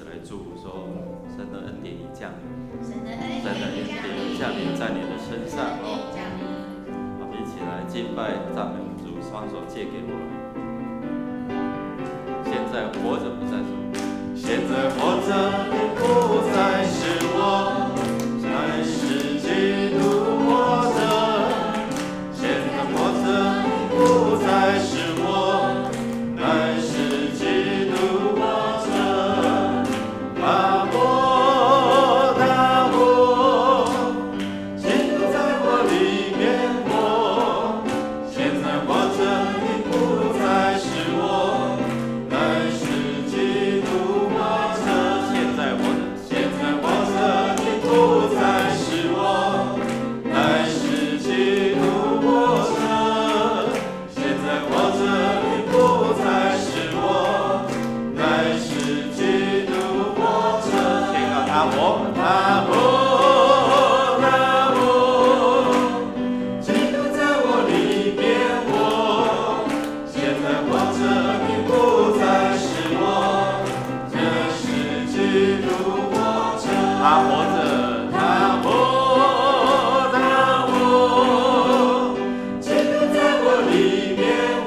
来祝福说，神的恩典已降临，神的恩典已降临在你的身上哦。我们一起来敬拜赞美主，双手借给我们。现在活着不再是我，现在活着不再是我，乃是基督活着。现在活着不再是我，乃是基督活着。他活，他活，基督在我里面活。现在活着已不再是我，乃是基督活着。现在活着，现在活着已不再是我，乃是基督活着。现在活着已不再是我，乃是基督活着。宣告他活，他活，他活，基督在我里面活。现在活着已不再是我，这是基督活着。他活着，他活，他活，基督在我里面活。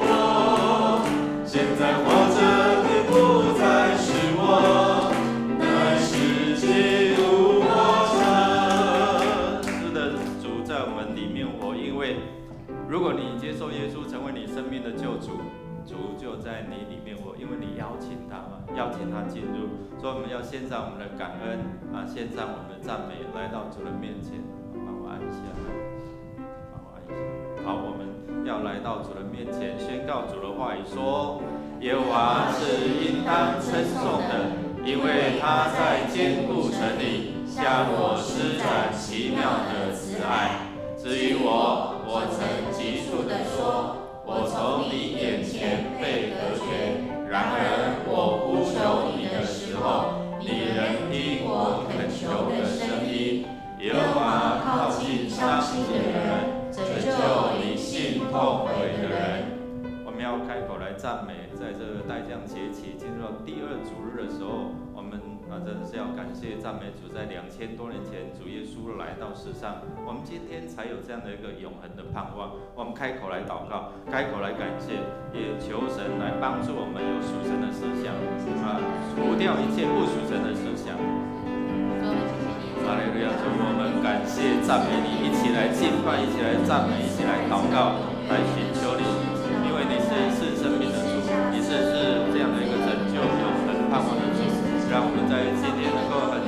现在活着已不再是我，乃是基督活着。是的，主在我们里面活，因为如果你接受耶稣成为你生命的救主，主就在你里面活，因为你邀请他嘛，邀请他进入。所以我们要献上我们的感恩啊，献上我们的赞美，来到主的面前。帮我按一下，帮我按一下。好，我们要来到主的面前，宣告主的话语说：耶和华是应当称颂的，因为他在坚固城里向我施展奇妙的慈爱。至于我，我曾急促地说，我从你眼前被隔绝。然而我呼求你的时候，你仍听我恳求的声音。耶和华靠近伤心的人，拯救灵性痛悔的人。我们要开口来赞美，在这个待降节期进入到第二主日的时候，我们真的是要感谢赞美主，在2000多年前主耶稣来到世上，我们今天才有这样的一个永恒的盼望。我们开口来祷告，开口来感谢，也求神来帮助我们有属神的思想除掉一切不属神的思想。哈利路亚！主，我们感谢赞美你，一起来敬拜，一起来赞美，一起来祷告，来寻求你，因为你是生命的主，你是这样的一个拯救永恒盼望的主。让我们在今天能够很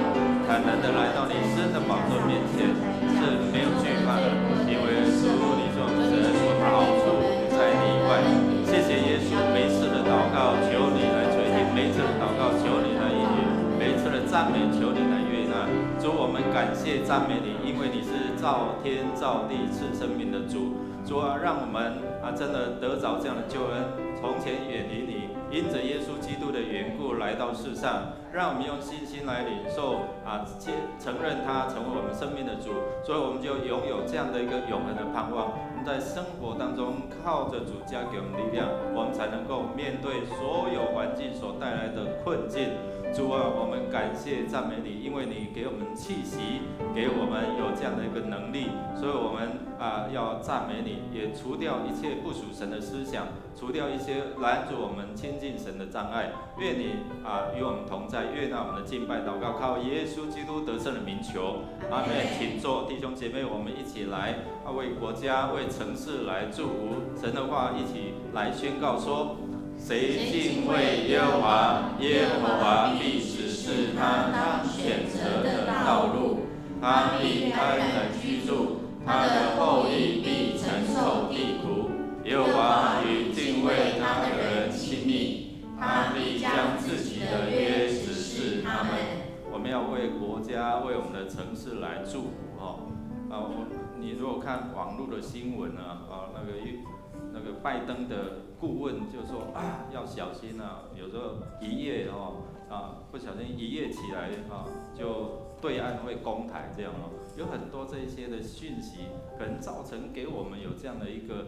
坦然的来到你神的宝座面前，是没有惧怕的，因为主你是我们神，我们好处不在你以外。谢谢耶稣，每一次的祷告求你来垂听，每一次的祷告求你来应允，每一次的赞美求你来悦纳。主，我们感谢赞美你，因为你是造天造地赐生命的主。主啊，让我们真的得着这样的救恩，从前远离你，因着耶稣基督的缘故来到世上，让我们用信心来领受承认他成为我们生命的主，所以我们就拥有这样的一个永恒的盼望。我们在生活当中靠着主加给我们力量，我们才能够面对所有环境所带来的困境。主啊，我们感谢赞美你，因为你给我们气息，给我们有这样的一个能力，所以我们要赞美你，也除掉一切不属神的思想，除掉一些拦阻我们亲近神的障碍。愿你与我们同在，悦纳我们的敬拜祷告，靠耶稣基督得胜的名求。阿们。请坐，弟兄姐妹，我们一起来为国家、为城市来祝福。神的话一起来宣告说：谁敬畏耶和华，耶和华必指示他当选择的道路，他必安然居住，他的后裔必承受地土。耶和华与敬畏他的人亲密，他必将自己的约指示他们。我们要为国家、为我们的城市来祝福你如果看网络的新闻那个拜登的顾问就说要小心有时候一夜不小心一夜起来就对岸会攻台这样有很多这些的讯息，可能造成给我们有这样的一个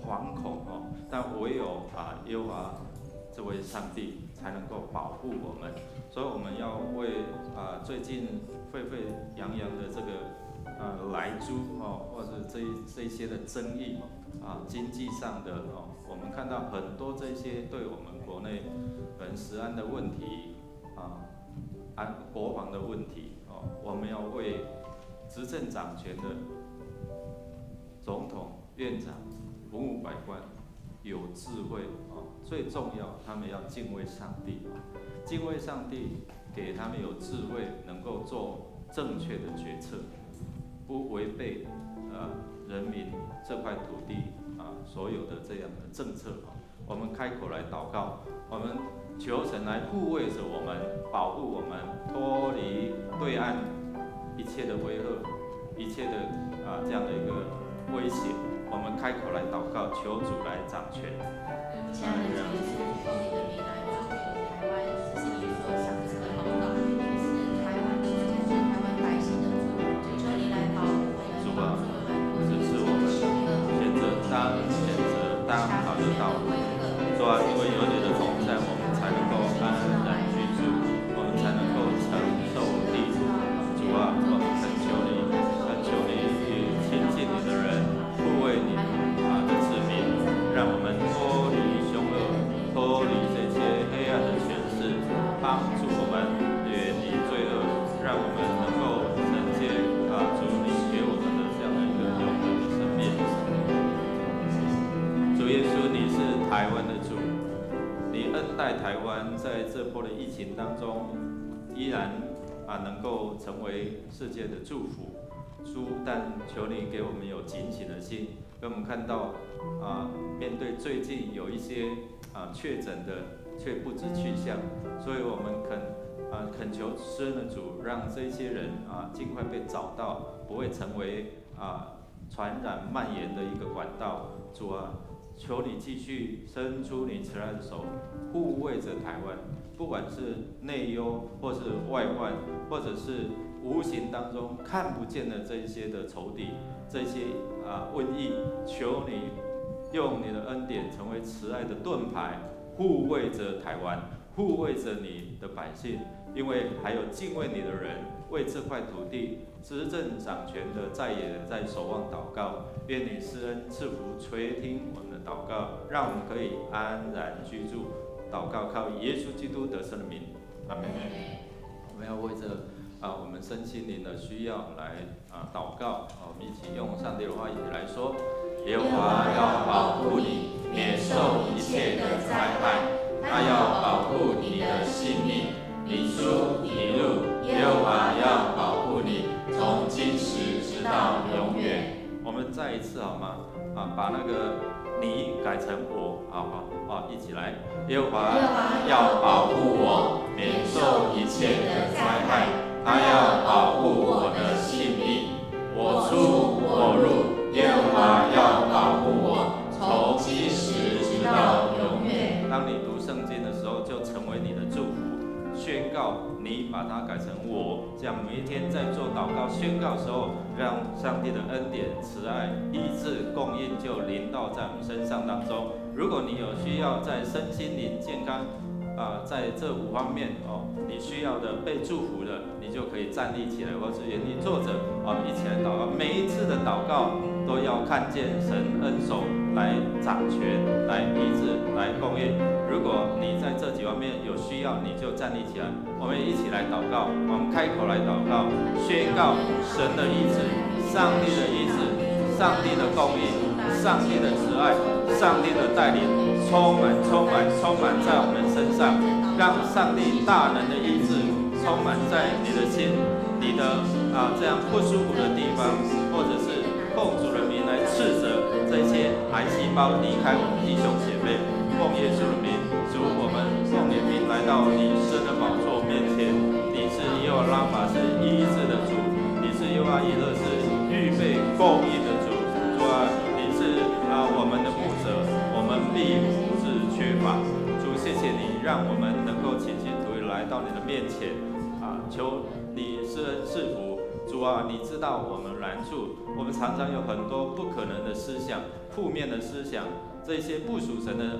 惶恐但唯有耶和华这位上帝才能够保护我们。所以我们要为最近沸沸扬扬的这个莱猪或者这一些的争议经济上的我们看到很多这些对我们国内食安的问题国防的问题我们要为执政掌权的总统、院长、文武百官有智慧最重要，他们要敬畏上帝敬畏上帝，给他们有智慧，能够做正确的决策，不违背人民这块土地所有的这样的政策我们开口来祷告，我们求神来护卫着我们，保护我们，脱离对岸一切的威吓，一切的这样的一个威胁。我们开口来祷告，求主来掌权。亲爱的主耶稣，奉你的名来祝福台湾，这是你所赏赐的好岛，你是台湾的主，是台湾百姓的主，求你来保护我们，帮助我们，支持我们，选择当好的道路。主啊，因为有你的同在，我们才能够安然居住，我们才能够承受地土。主啊，我们恳求你去亲近你的人，护卫你的子民，让我们脱离凶恶，脱离这些黑暗的权势，帮助我们远离罪恶，让我们能够承接主你给我们的这样的一个永恒的生命。主耶稣，你是台湾的主，你恩待台湾，在这波的疫情当中，依然能够成为世界的祝福。但求你给我们有警醒的心，让我们看到面对最近有一些确诊的却不知去向，所以我们恳求施恩的主，让这些人尽快被找到，不会成为传染蔓延的一个管道。主啊，求你继续伸出你慈爱的手，护卫着台湾，不管是内忧，或是外患，或者是无形当中看不见的这一些的仇敌，这些瘟疫，求你用你的恩典成为慈爱的盾牌，护卫着台湾，护卫着你的百姓，因为还有敬畏你的人为这块土地执政掌权的在野人在守望祷告，愿你施恩赐福垂听我们的祷告，让我们可以安然居住。祷告靠耶稣基督得胜的名，阿门。我们要为着我们身心灵的需要来祷告我们一起用上帝的话一起来说：耶和华要保护你，免受一切的灾害，他要保护你的性命，你出你入，耶和华要保护你，从今时直到永远。我们再一次好吗？把那个你改成我，好，一起来。耶和华要保护我，免受一切的灾害，他要保护我的性命，我出我入，耶和华要保护我，从今时直到永远。当你读圣经的时候，就成为你的祝福。宣告你把它改成我，这样每一天在做祷告宣告的时候，让上帝的恩典、慈爱、医治、供应就临到在我们身上当中。如果你有需要在身心灵健康在这5方面你需要的被祝福的，你就可以站立起来，或是原地坐着，我们一起来祷告。每一次的祷告都要看见神恩手来掌权、来医治、来供应。如果你在这几方面有需要，你就站立起来，我们一起来祷告。我们开口来祷告，宣告神的医治、上帝的医治、上帝的供应、上帝的慈爱、上帝的带领，充满在我们身上，让上帝大能的医治充满在你的心，你的这样不舒服的地方，或者是奉主的名来斥责这些癌细胞离开我们弟兄姐妹。奉耶稣的名，主，我们奉你的名来到你神的宝座面前。你是耶和华拉法，是医治的主；你是耶和华以勒，是预备供应的主。主啊，你是我们的牧者，我们必不致缺乏。主，谢谢你，让我们能够倾心吐意来到你的面前求你施恩赐福。主啊，你知道我们难处，我们常常有很多不可能的思想、负面的思想，这些不属神的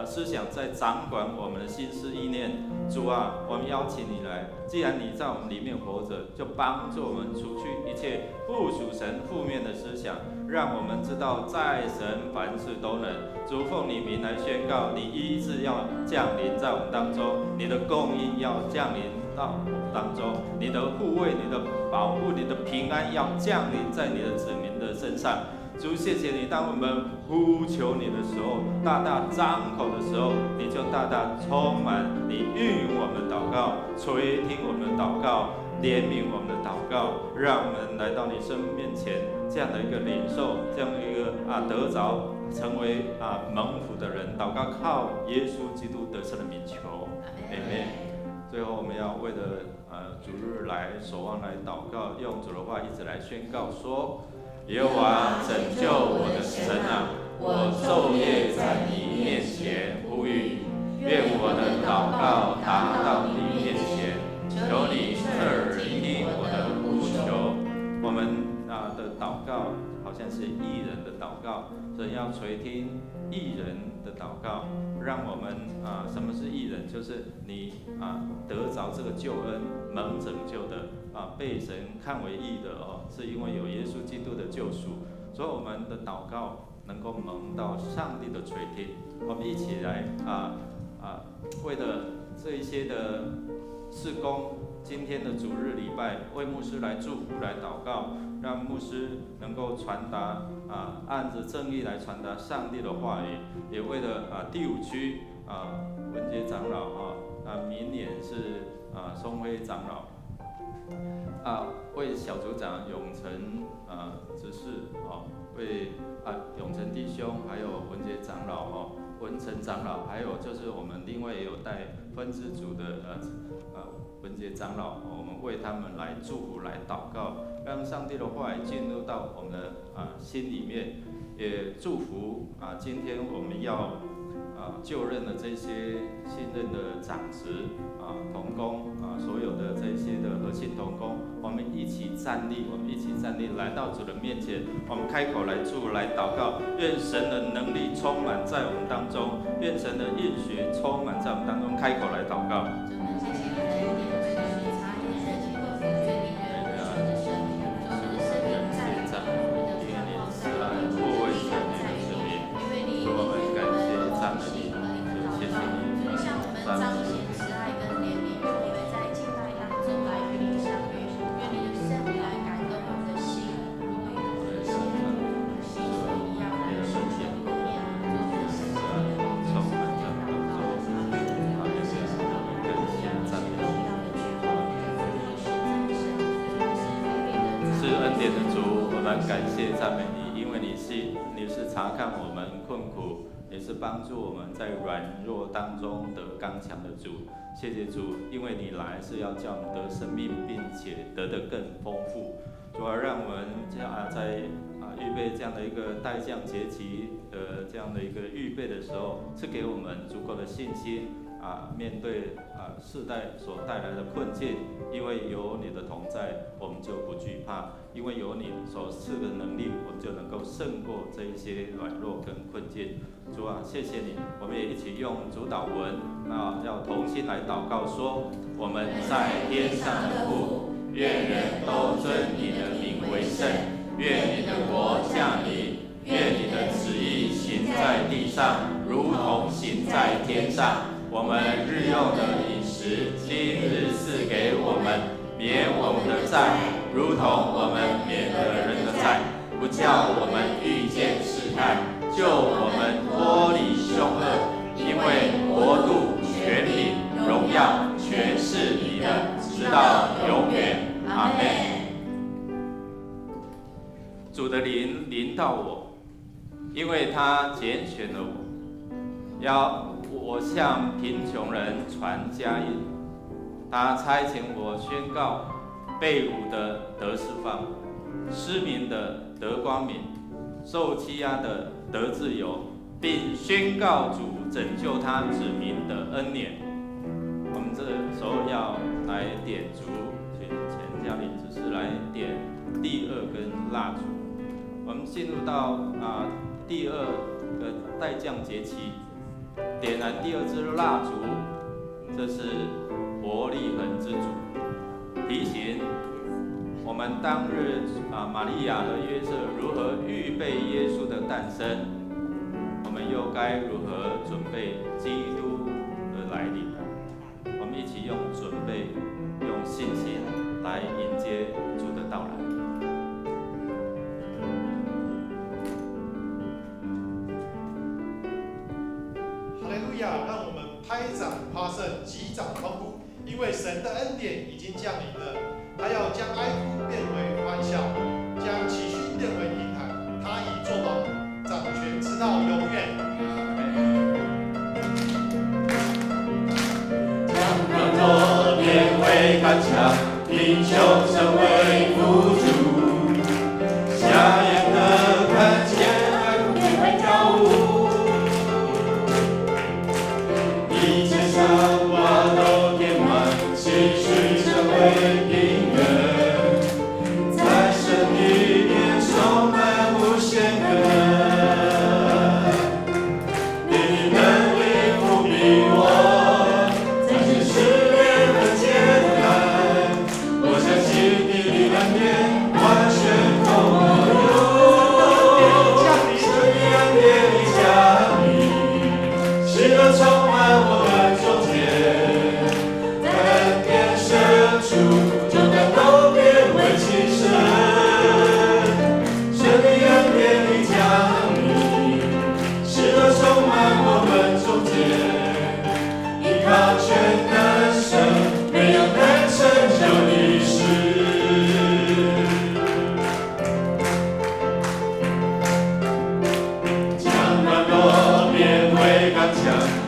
思想在掌管我们的心思意念。主啊，我们邀请你来，既然你在我们里面活着，就帮助我们除去一切不属神负面的思想，让我们知道在神凡事都能。主奉你名来宣告，你医治要降临在我们当中，你的供应要降临到我们当中，你的护卫、你的保护、你的平安要降临在你的子民的身上。主，谢谢你，当我们呼求你的时候，大大张口的时候，你就大大充满，你应允我们的祷告，垂听我们的祷告，怜悯我们的祷告，让我们来到你生命面前，这样的一个领受，这样的一个得着，成为蒙福的人。祷告靠耶稣基督得胜的名求，阿们。最后，我们要为了主日来守望来祷告，用主的话一直来宣告说。耶和华拯救我的神啊，我昼夜在你面前呼吁，愿我的祷告达到你面前，求你侧耳听我的呼求。我们的祷告好像是义人的祷告，神要垂听义人的祷告，让我们什么是义人？就是你得着这个救恩，蒙拯救的被神看为义的是因为有耶稣基督的救赎，所以我们的祷告能够蒙到上帝的垂听。我们一起来为了这一些的事工，今天的主日礼拜，为牧师来祝福来祷告，让牧师能够传达按着正义来传达上帝的话语，也为了第5区文杰长老明年是松辉长老。为小组长永成执事为永成弟兄，还有文杰长老文成长老，还有就是我们另外也有带分支组的文杰长老，我们为他们来祝福来祷告，让上帝的话语进入到我们的心里面，也祝福今天我们要就任的这些新任的长职同工所有的这些的核心同工，我们一起站立，来到主的面前，我们开口来祝来祷告，愿神的能力充满在我们当中，愿神的应许充满在我们当中，开口来祷告。感谢赞美你，因为你是察看我们困苦，也是帮助我们在软弱当中得刚强的主。谢谢主，因为你来是要叫我们得生命，并且得的更丰富。主要让我们在预备这样的一个待降节期的这样的一个预备的时候，是给我们足够的信心面对世代所带来的困境，因为有你的同在，我们就不惧怕；因为有你所赐的能力，我们就能够胜过这一些软弱跟困境。主啊，谢谢你，我们也一起用主祷文，要同心来祷告说：我们在天上的父，愿人都尊你的名为圣，愿你的国降临，愿你的旨意行在地上，如同行在天上。我们日用的饮食，今日赐给我们，免我们的债，如同我们免了人的债，不叫我们遇见试探，救我们脱离凶恶。因为国度、权柄、荣耀，全是你的，直到永远。阿们。主的灵临到我，因为他拣选了我，要我向贫穷人传佳音，他差遣我宣告被掳的得释放，失明的得光明，受欺压的得自由，并宣告主拯救他子民的恩典。我们这时候要来点烛，请前家里只是来点第2根蜡烛。我们进入到第2待降节期，点燃第2支蜡烛，这是伯利恒之主，提醒我们当日玛利亚和约瑟如何预备耶稣的诞生，我们又该如何准备基督的来临？我们一起用准备，用信心来迎接主的到来。哈利路亚！让我们拍掌夸胜，击掌欢呼，因为神的恩典已经降临了。他要将哀哭变为欢笑，将崎岖变为平坦。他已作王，掌权直到永远。将软弱变为刚强，贫穷成为富足，瞎眼的看见，爱哭变为跳舞，一切伤疤都填满，崎岖成为平原，在神里面充满无限可能，你的能力不比我。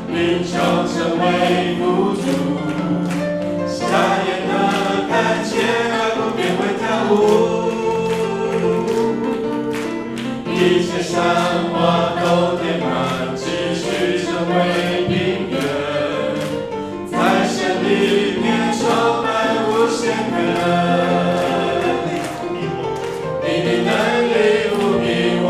贫穷成为富足，瞎眼的看见，爱哭变为跳舞，一切伤疤都填满，继续成为平原，在神里面充满无限可能，你的能力不比我。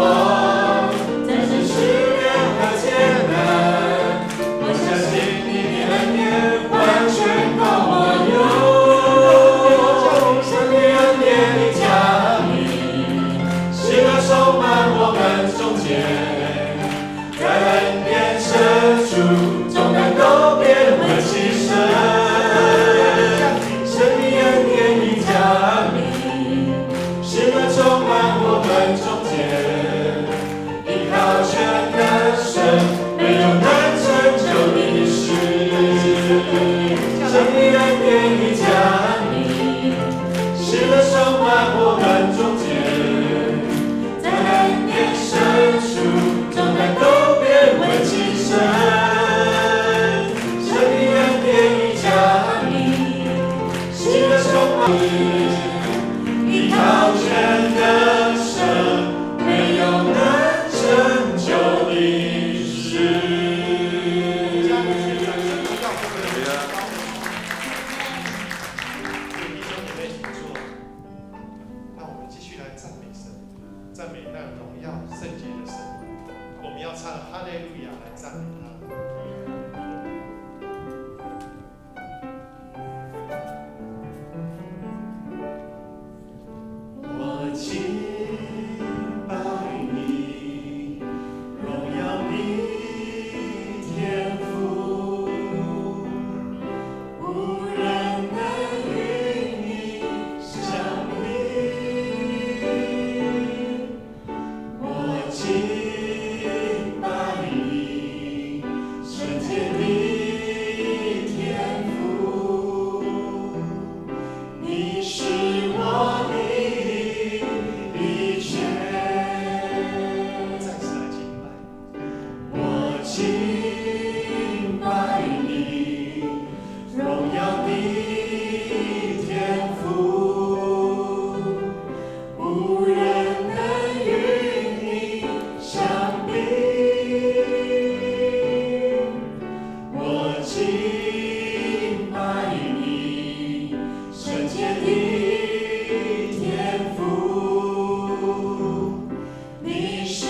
你是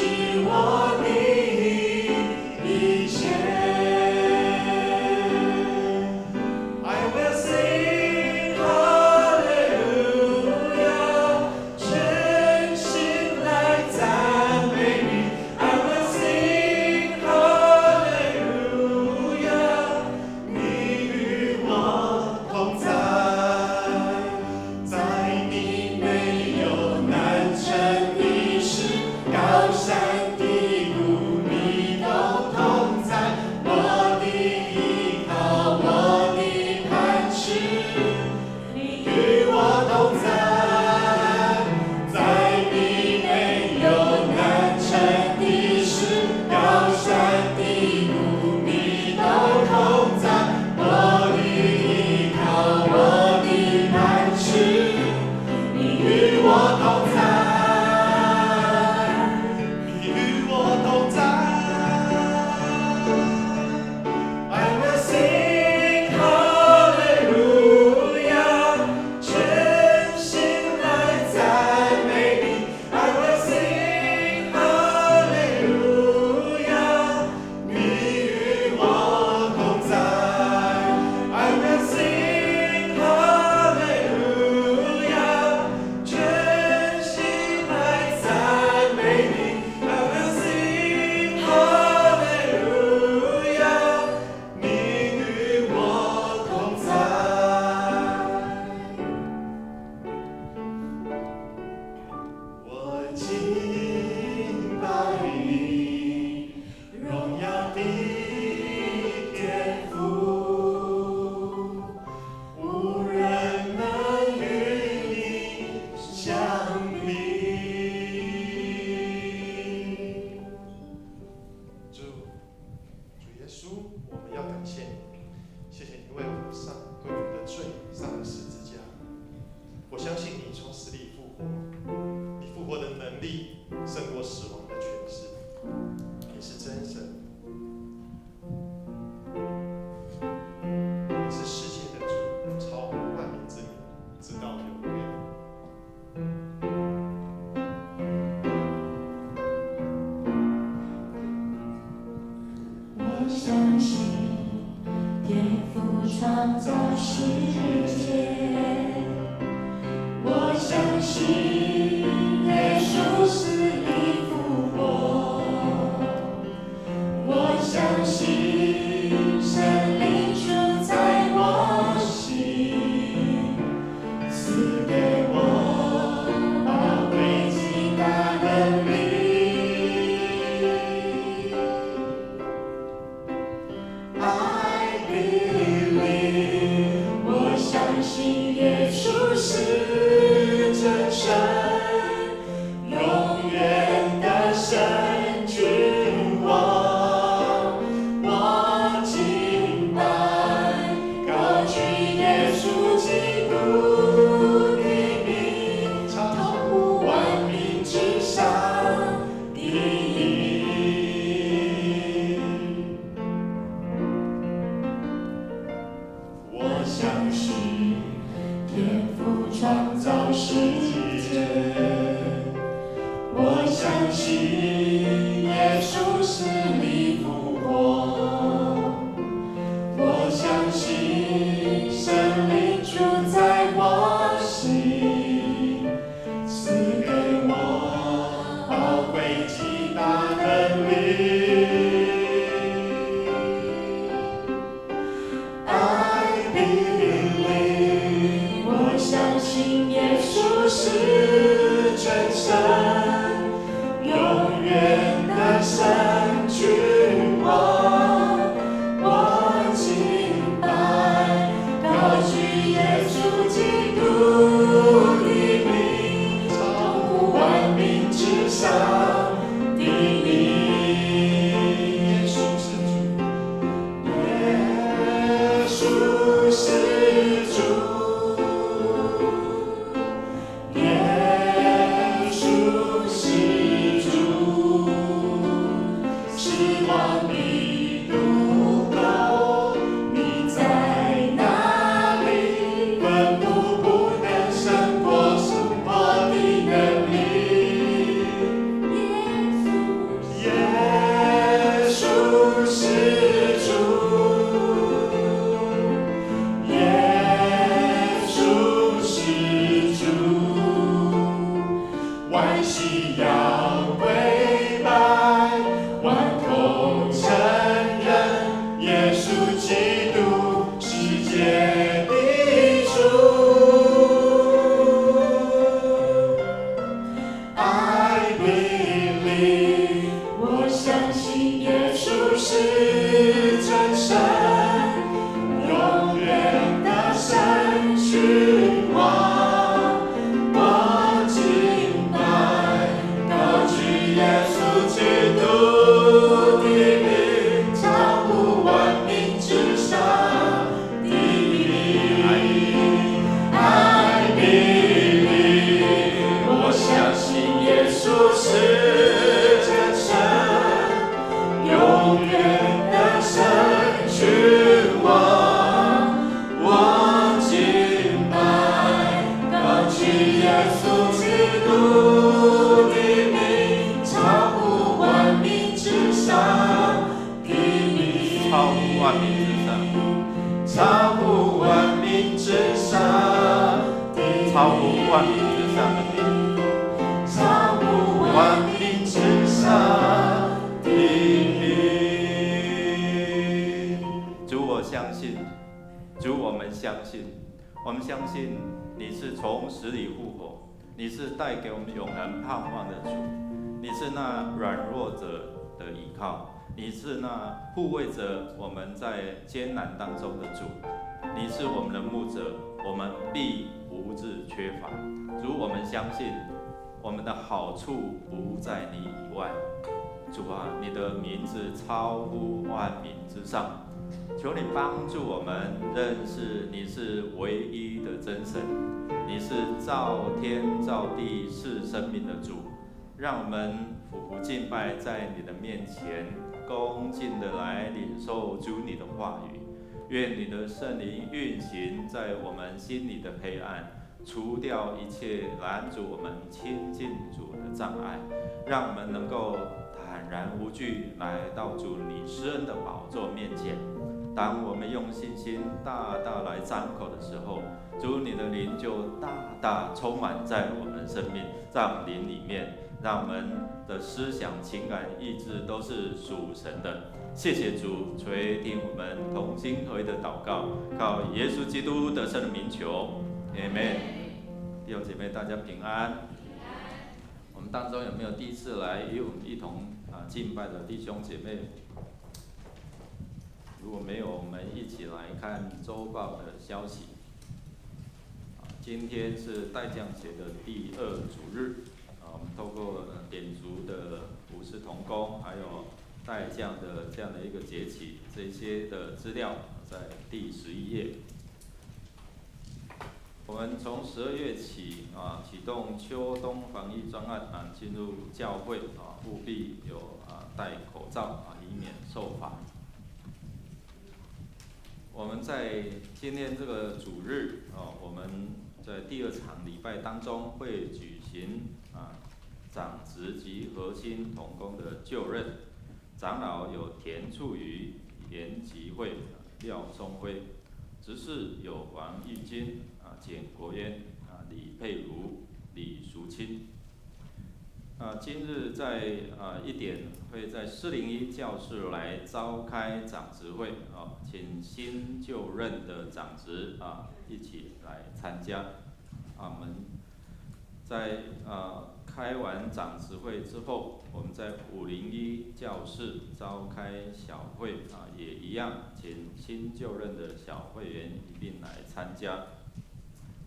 我的赞美你。I will sing hallelujah， 你与我同在。I will sing hallelujah， 全心来赞美你。I will sing hallelujah， 你与我同在。我敬拜你，荣耀的天父，无人能与你相比。主耶稣，我们要感谢你，谢谢你为我们为我们的罪上了十字架。我相信你从死里复活，你复活的能力胜过死亡的权势，你是真神，你是世界的主，超乎万民之名，直到永远。我相信天父创造世界，我相信耶稣死里复活，我相信神灵住在我心，赐给我宝贵极大能力。I believe， 我相信耶稣是真神，永远的神君王。我敬拜，高举耶稣基督的名，超乎万民之上第一。我相信天父创造世界，我相信耶稣死里复活，我相信神灵住在我心，赐给我宝贵极大能力。I believe， 我相信耶稣是真神，永远的神君王。我敬拜，高举耶稣基督的名，超乎万民之上第一。耶稣是主，耶稣是主，耶稣是主，失望的路口，你在哪里？奋不顾能胜过生活的能力。耶稣是主，耶稣是主，万膝要跪拜，万口承认，耶稣基督世界的主。I believe， 我相信耶稣是真神，永远的神君王。我敬拜，高举耶稣基督的名，超乎万民之上第一。I believe， 我相信耶稣是真神，永远的神君王。我敬拜，高举耶稣基我们相信你是从死里复活，你是带给我们永恒盼望的主，你是那软弱者的依靠，你是那护卫着我们在艰难当中的主，你是我们的牧者，我们必无日缺乏。主，我们相信我们的好处不在你以外。主啊，你的名字超乎万民之上，求你帮助我们认识你是唯一的真神，你是造天造地是生命的主，让我们俯伏敬拜在你的面前，恭敬的来领受主你的话语。愿你的圣灵运行在我们心里的黑暗，除掉一切拦阻我们亲近主的障碍，让我们能够坦然无惧来到主你施恩的宝座面前。当我们用信心大大来张口的时候，主你的灵就大大充满在我们的生命在灵里面，让我们的思想、情感、意志都是属神的。谢谢主垂听我们同心合一的祷告，靠耶稣基督得胜的名求，阿们。弟兄姐妹，大家平安。我们当中有没有第一次来与我们一同敬拜的弟兄姐妹？如果没有，我们一起来看周报的消息。今天是代降节的第2主日，我们透过点烛的服事同工，还有代降的这样的一个节期，这些的资料在第11页。我们从12月起启动秋冬防疫专案进入教会务必有戴口罩以免受罚。我们在今天这个主日我们在第2场礼拜当中会举行长职及核心同工的就任，长老有田处瑜、严吉慧、廖松辉，执事有王玉金、简国渊、李佩如、李淑清。今日在1点会在401教室来召开长职会请新就任的长职一起来参加。我们在开完长职会之后，我们在501教室召开小会也一样，请新就任的小会员一并来参加。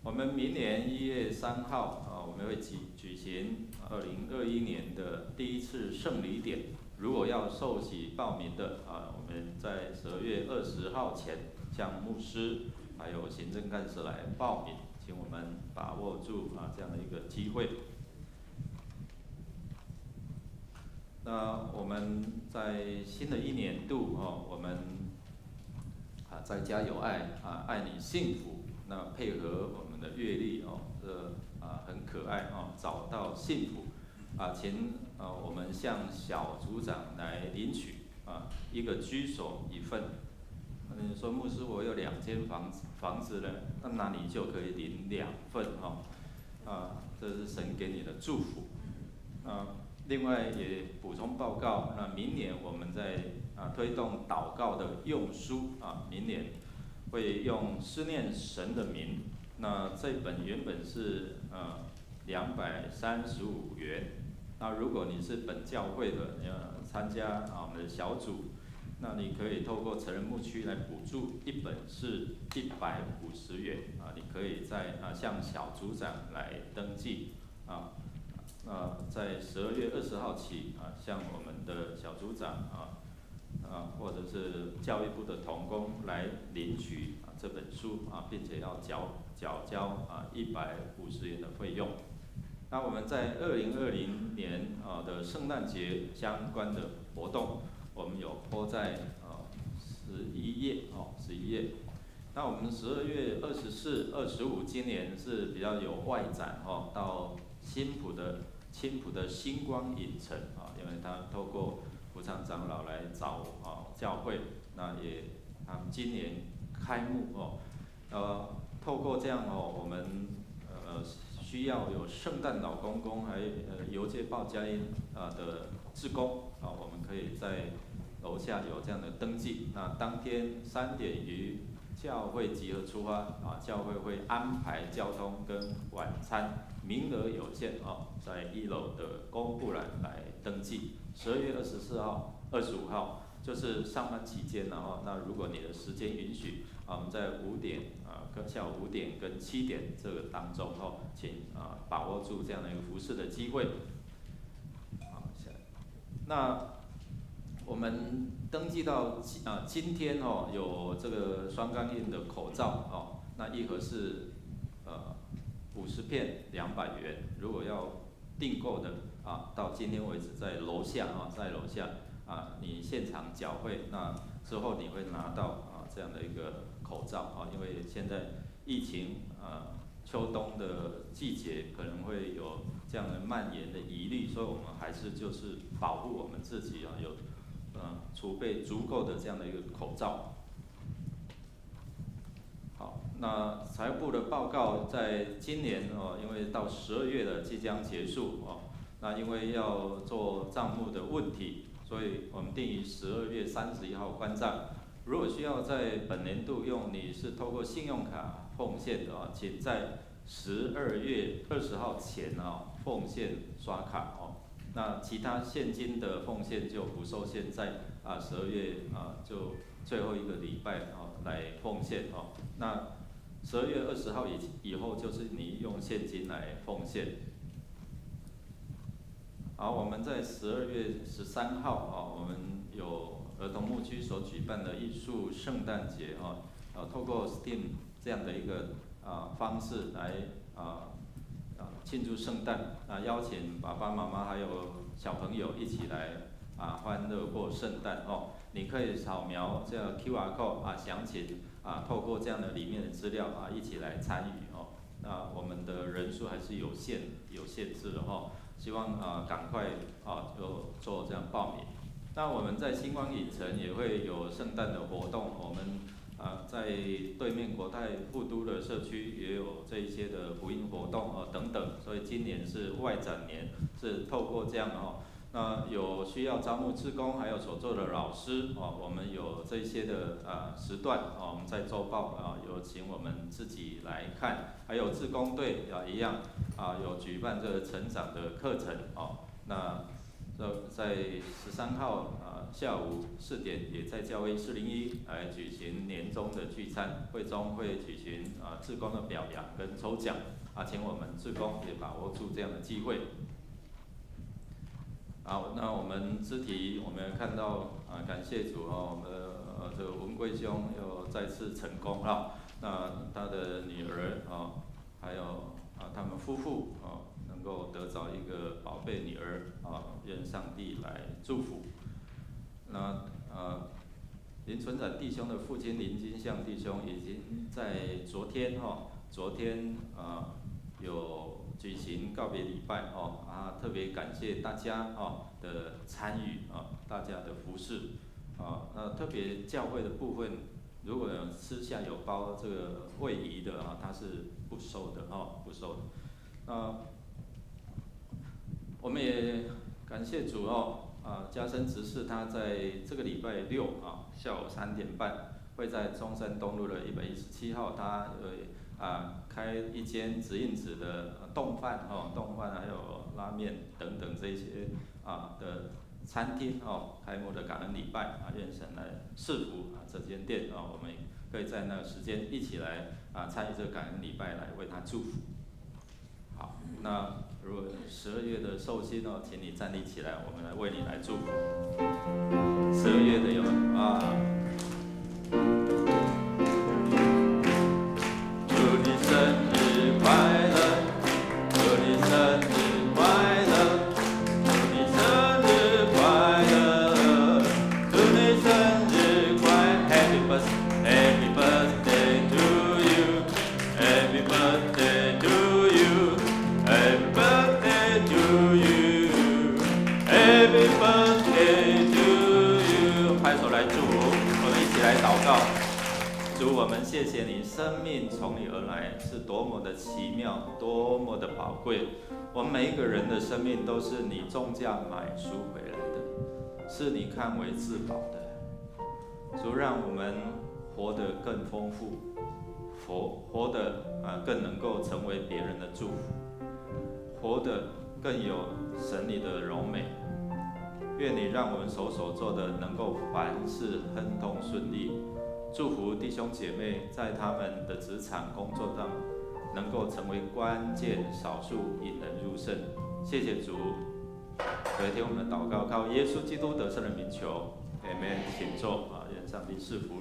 我们明年1月3号我们会举行2021年的第一次圣礼典。如果要受洗报名的我们在12月20号前向牧师还有行政干事来报名，请我们把握住这样的一个机会。那我们在新的一年度我们在家有爱爱你幸福，那配合我们的阅历很可爱找到幸福请我们向小组长来领取一个居所1份。你说牧师，我有2间房子了，那你就可以领2份这是神给你的祝福。另外也补充报告，那明年我们在推动祷告的用书明年会用思念神的名。那这本原本是235元。那如果你是本教会的，你要参加我们的小组，那你可以透过成人牧区来补助，一本是150元你可以在向小组长来登记在12月20号起向我们的小组长或者是教育部的同工来领取这本书并且要缴交150元的费用。那我们在2020年的圣诞节相关的活动，我们有播在11页。那我们12月24、25今年是比较有外展到青埔的星光影城因为他透过福昌长老来找教会，那也他们今年开幕透过这样我们需要有圣诞老公公还有邮接报佳音的志工我们可以在楼下有这样的登记。那当天3点于教会集合出发啊，教会会安排交通跟晚餐，名额有限哦，在1楼的公布栏来登记。12月24号、25号就是上班期间，然后那如果你的时间允许啊，我们在5点下午5点跟7点这个当中哦，请把握住这样的一个服事的机会。好，那我们登记到今天哦，有这个双钢印的口罩哦，那一盒是50片200元，如果要订购的到今天为止在楼下你现场缴费，那之后你会拿到这样的一个口罩因为现在疫情秋冬的季节可能会有这样的蔓延的疑虑，所以我们还是就是保护我们自己有储备足够的这样的一个口罩。好，那财务部的报告在今年因为到12月了即将结束那因为要做账目的问题，所以我们定于12月31号关账。如果需要在本年度用，你是透过信用卡奉献的请在12月20号前奉献刷卡那其他现金的奉献就不受限，在12月就最后一个礼拜来奉献那12月20号以后就是你用现金来奉献。好，我们在12月13号我们有儿童牧区所举办的艺术圣诞节透过 STEAM 这样的一个方式来庆祝圣诞邀请爸爸妈妈还有小朋友一起来欢乐过圣诞你可以扫描这个 QR code 详情透过这样的里面的资料一起来参与那我们的人数还是有限制的希望赶快就做这样报名。那我们在星光影城也会有圣诞的活动，我们在对面国泰富都的社区也有这一些的福音活动等等，所以今年是外展年，是透过这样那有需要招募志工，还有所做的老师我们有这些的时段我们在周报有请我们自己来看，还有志工队一样有举办这个成长的课程那在13号下午4点也在教会401来举行年终的聚餐，会中会举行志工的表扬跟抽奖请我们志工也把握住这样的机会。好，那我们肢体我们看到感谢主我们的这个文贵兄又再次成功那他的女儿还有他们夫妇能够得着一个宝贝女儿愿上帝来祝福。那林存展弟兄的父亲林金相弟兄已经在昨天有举行告别礼拜特别感谢大家的参与大家的服事那特别教会的部分，如果有私下有包这个位移的他是不收的不收的。我们也感谢主嘉生执事他在这个礼拜6下午3点半会在中山东路的117号，他开一间直印子的冻饭还有拉面等等这些的餐厅开幕的感恩礼拜愿神来赐福这间店我们可以在那个时间一起来参与这个感恩礼拜来为他祝福。好，那如果12月的寿星请你站立起来，我们来为你来祝福。12月的有祝你生日快乐，祝你生日快乐，祝你生日快乐，祝你生日快乐 Happy birthday to you, Happy birthday to you, Happy birthday to you, Happy birthday to you。 拍手来祝福，我们一起来祷告。主，我们谢谢你，生命从你而来是多么的奇妙，多么的宝贵。我们每一个人的生命都是你重价买赎回来的，是你看为至宝的。主，让我们活得更丰富，活得更能够成为别人的祝福，活得更有神你的柔美。愿你让我们所做的能够凡事亨通顺利，祝福弟兄姐妹在他们的职场工作上能够成为关键少数引人入胜。谢谢主，垂听我们的祷告，靠耶稣基督得胜的名求，Amen。请坐愿上帝赐福。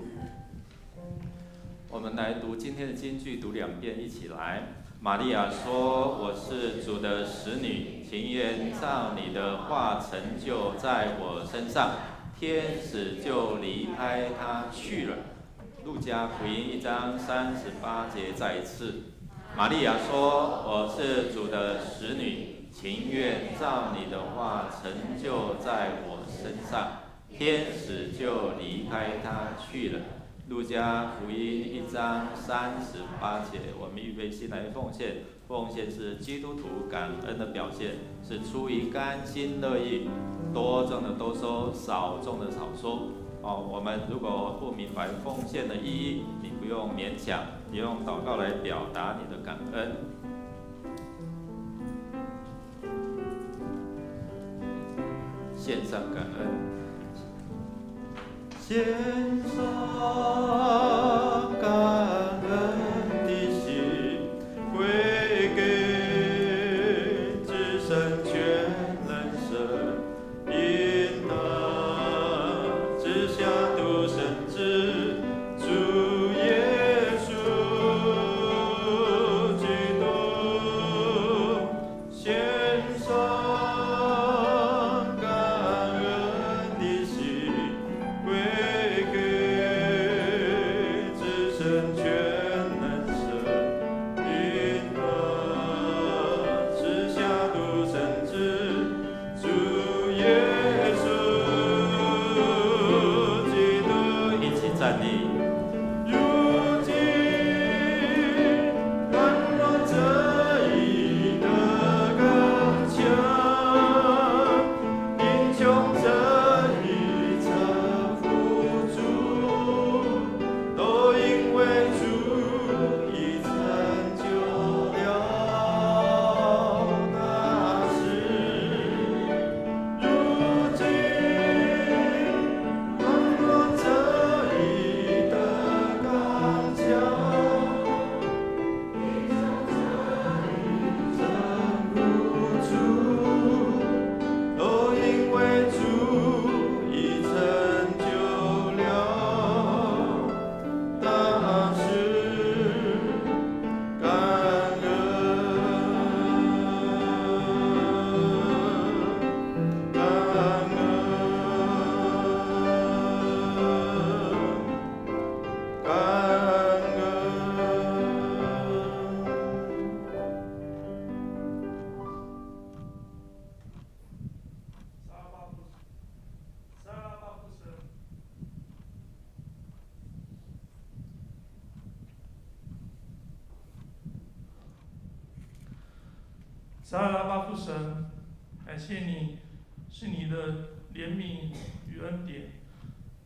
我们来读今天的金句，读2遍，一起来。玛利亚说：“我是主的使女，情愿照你的话成就在我身上。”天使就离开她去了。路加福音1章38节再一次。玛利亚说：“我是主的使女，情愿照你的话成就在我身上。”天使就离开她去了。路加福音1章38节，我们预备心来奉献。奉献是基督徒感恩的表现，是出于甘心乐意，多种的多收，少种的少收。我们如果不明白奉献的意义，你不用勉强，你用祷告来表达你的感恩。献上感恩。献上感恩的心，归给至圣全能神，因那至下独生子主耶稣基督，献上撒拉巴父神，感谢你，是你的怜悯与恩典，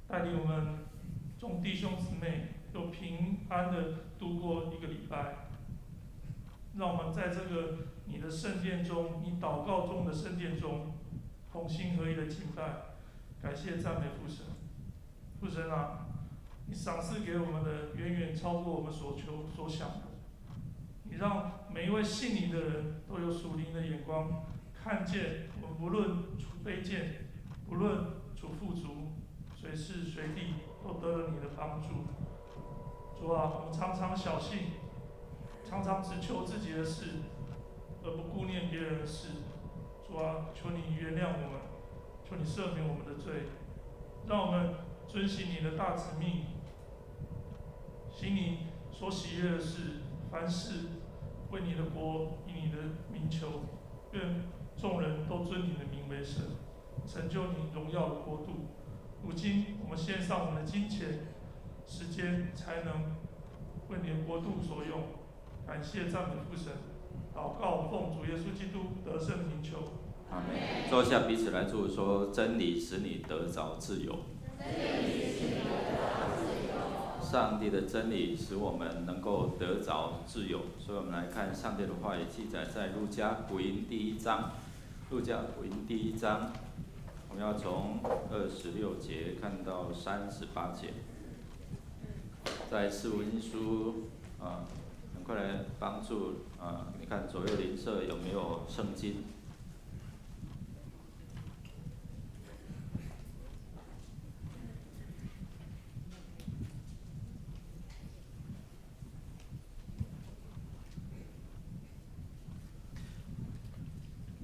带领我们众弟兄姊妹都平安的度过一个礼拜。让我们在这个你的圣殿中，你祷告中的圣殿中，同心合一的敬拜，感谢赞美父神。父神啊，你赏赐给我们的远远超过我们所求所想的。你让每一位信你的人都有属灵的眼光，看见我们不论处卑贱，不论处富足，随时随地都得了你的帮助。主啊，我们常常小信，常常只求自己的事，而不顾念别人的事。主啊，求你原谅我们，求你赦免我们的罪，让我们遵行你的大旨命，行你所喜悦的事，凡事为你的国，以你的名求，愿众人都尊你的名为神，成就你荣耀的国度。如今我们献上我们的金钱、时间，才能为你的国度所用。感谢赞美父神，祷告奉主耶稣基督得胜的名求。阿们。坐下，彼此来祝福说：真理使你得着自由。上帝的真理使我们能够得着自由。所以我们来看上帝的话语记载在路加福音第1章，路加福音第1章，我们要从26节看到38节。在四福音书很快来帮助你看左右邻舍有没有圣经？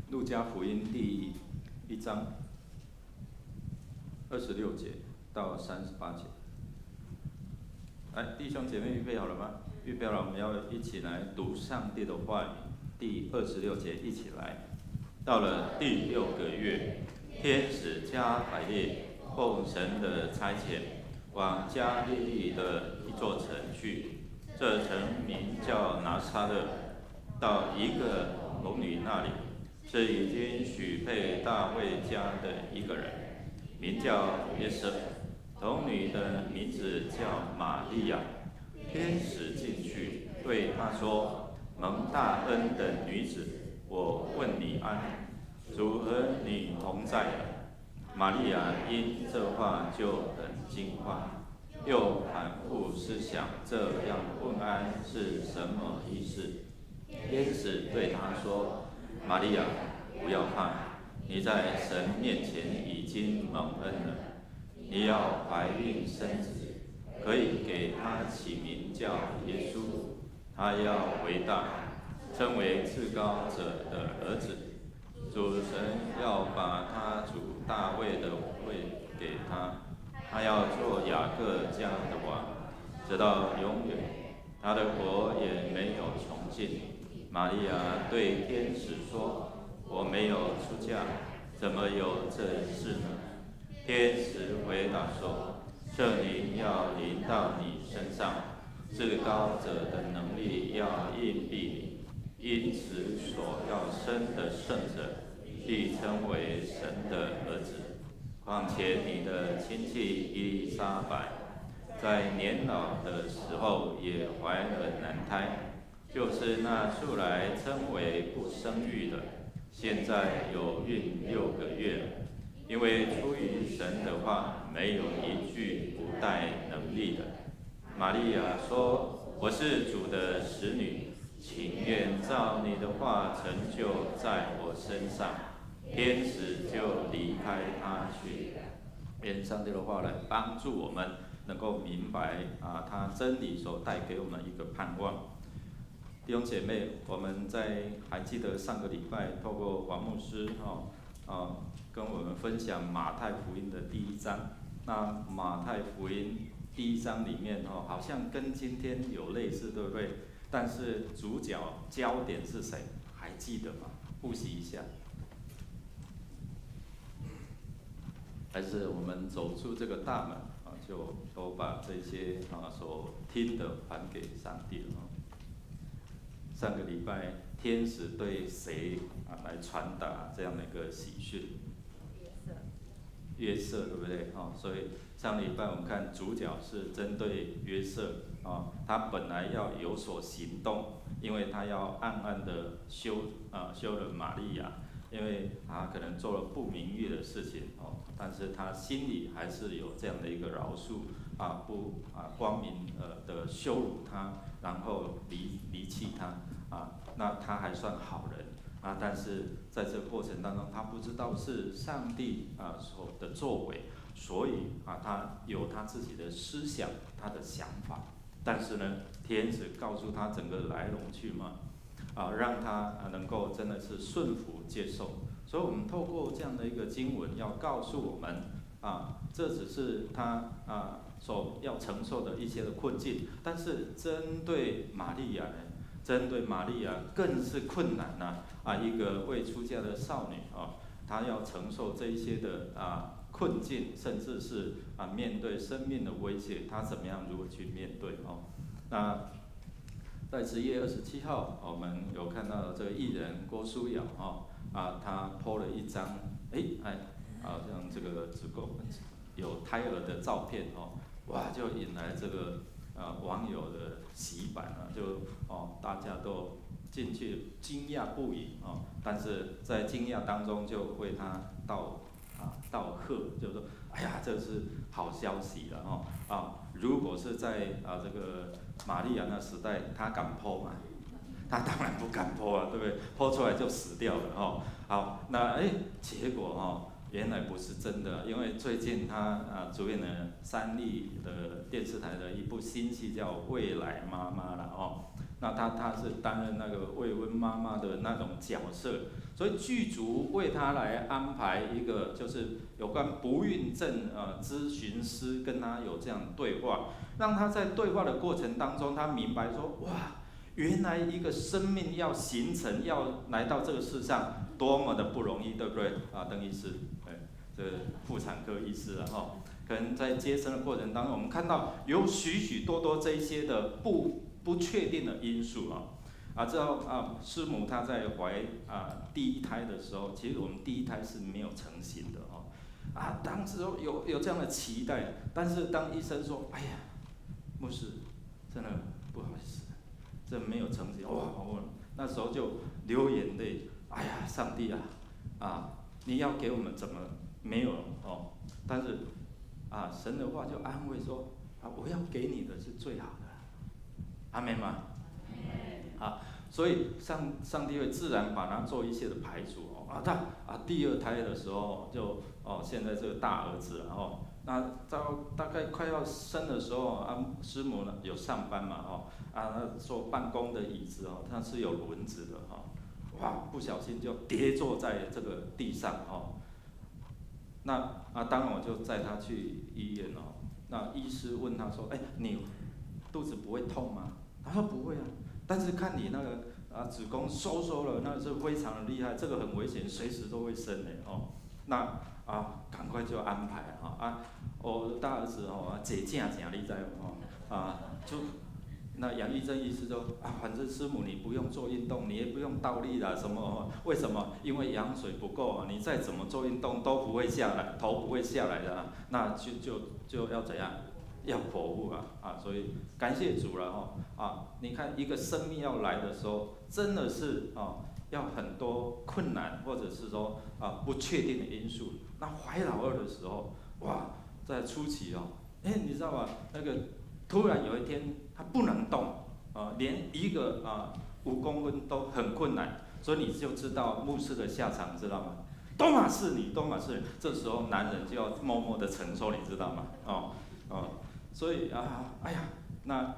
路加福音第1章26节到38节。来，弟兄姐妹预备好了吗？预备好了，我们要一起来读上帝的话语。第26节，一起来。到了第6个月，天使加百列奉神的差遣，往加利利的一座城去。这城名叫拿撒勒，到一个童女那里，是已经许配大卫家的一个人，名叫约瑟。童女的名字叫玛利亚。天使进去对她说：“蒙大恩的女子，我问你安，主和你同在。”玛利亚因这话就很惊慌，又反复思想这样问安是什么意思。天使对她说：“玛利亚，不要怕，你在神面前已经蒙恩了。你要怀孕生子，可以给他起名叫耶稣。他要伟大，称为至高者的儿子。主神要把他主大卫的位给他，他要做雅各家的王，直到永远。他的国也没有穷尽。”玛利亚对天使说：“我没有出嫁，怎么有这事呢？”天使回答说：“圣灵要临到你身上，至高者的能力要荫庇你，因此所要生的圣者必称为神的儿子。况且你的亲戚伊丽莎白，在年老的时候也怀了男胎，就是那素来称为不生育的，现在有孕6个月了。因为出于神的话，没有一句不带能力的。”玛利亚说：“我是主的使女，请愿照你的话成就在我身上。”天使就离开她去。愿上帝的话来帮助我们能够明白他真理所带给我们一个盼望。弟兄姐妹，我们还记得上个礼拜透过王牧师跟我们分享马太福音的第1章。那马太福音第1章里面好像跟今天有类似，对不对？但是主角焦点是谁？还记得吗？复习一下。还是我们走出这个大门就都把这些所听的还给上帝了。上个礼拜天使对谁来传达这样的一个喜讯？约瑟，对不对？所以上礼拜我们看主角是针对约瑟他本来要有所行动，因为他要暗暗的休了玛利亚，因为他可能做了不名誉的事情但是他心里还是有这样的一个饶恕不光明的羞辱他，然后离弃他那他还算好人但是在这个过程当中，他不知道是上帝所的作为，所以他有他自己的思想，他的想法。但是呢，天使告诉他整个来龙去脉让他能够真的是顺服接受。所以我们透过这样的一个经文，要告诉我们这只是他所要承受的一些的困境，但是针对玛利亚呢？针对玛利亚更是困难一个未出嫁的少女她要承受这一些的困境，甚至是面对生命的威胁，她怎么样如何去面对那在10月27号，我们有看到这个艺人郭书瑶他 po 了一张好像这个子宫有胎儿的照片哇，就引来这个网友的洗版啊，就大家都进去惊讶不已但是在惊讶当中就为他道贺，就是说，哎呀，这是好消息了如果是在这个玛利亚那时代，他敢po吗？他当然不敢po啊，对不对？po出来就死掉了好，那结果原来不是真的，因为最近他主演了三立的电视台的一部新戏叫《未来妈妈》了那他是担任那个未婚妈妈的那种角色，所以剧组为他来安排一个就是有关不孕症咨询师跟他有这样对话，让他在对话的过程当中，他明白说哇，原来一个生命要形成，要来到这个世上，多么的不容易，对不对邓医师，这妇产科医师可能在接生的过程当中，我们看到有许许多多这一些的不确定的因素知道师母她在怀第一胎的时候，其实我们第一胎是没有成型的当时有这样的期待，但是当医生说，哎呀，牧师，真的不好意思，这没有成型，哇，那时候就流眼泪，哎呀，上帝你要给我们怎么没有但是神的话就安慰说我要给你的是最好的，阿们吗？所以上帝会自然把它做一些的排除第二胎的时候就现在这个大儿子那到大概快要生的时候师母呢有上班嘛那坐办公的椅子它是有轮子的哇，不小心就跌坐在这个地上那当然我就载他去医院那医师问他说，你肚子不会痛吗？他说不会但是看你那个子宫收了，那是非常的厉害，这个很危险，随时都会生的那赶快就安排我大儿子坐正正，你知就那杨义正医师说反正师母你不用做运动，你也不用倒立啦什么为什么？因为羊水不够你再怎么做运动都不会下来，头不会下来的那就要怎样？要剖腹所以感谢主了你看一个生命要来的时候，真的是要很多困难或者是说不确定的因素。那怀老二的时候，哇，在初期你知道吗？那个突然有一天他不能动连一个5公分都很困难，所以你就知道牧师的下场，知道吗？都嘛是你，这时候男人就要默默的承受，你知道吗？所以哎呀，那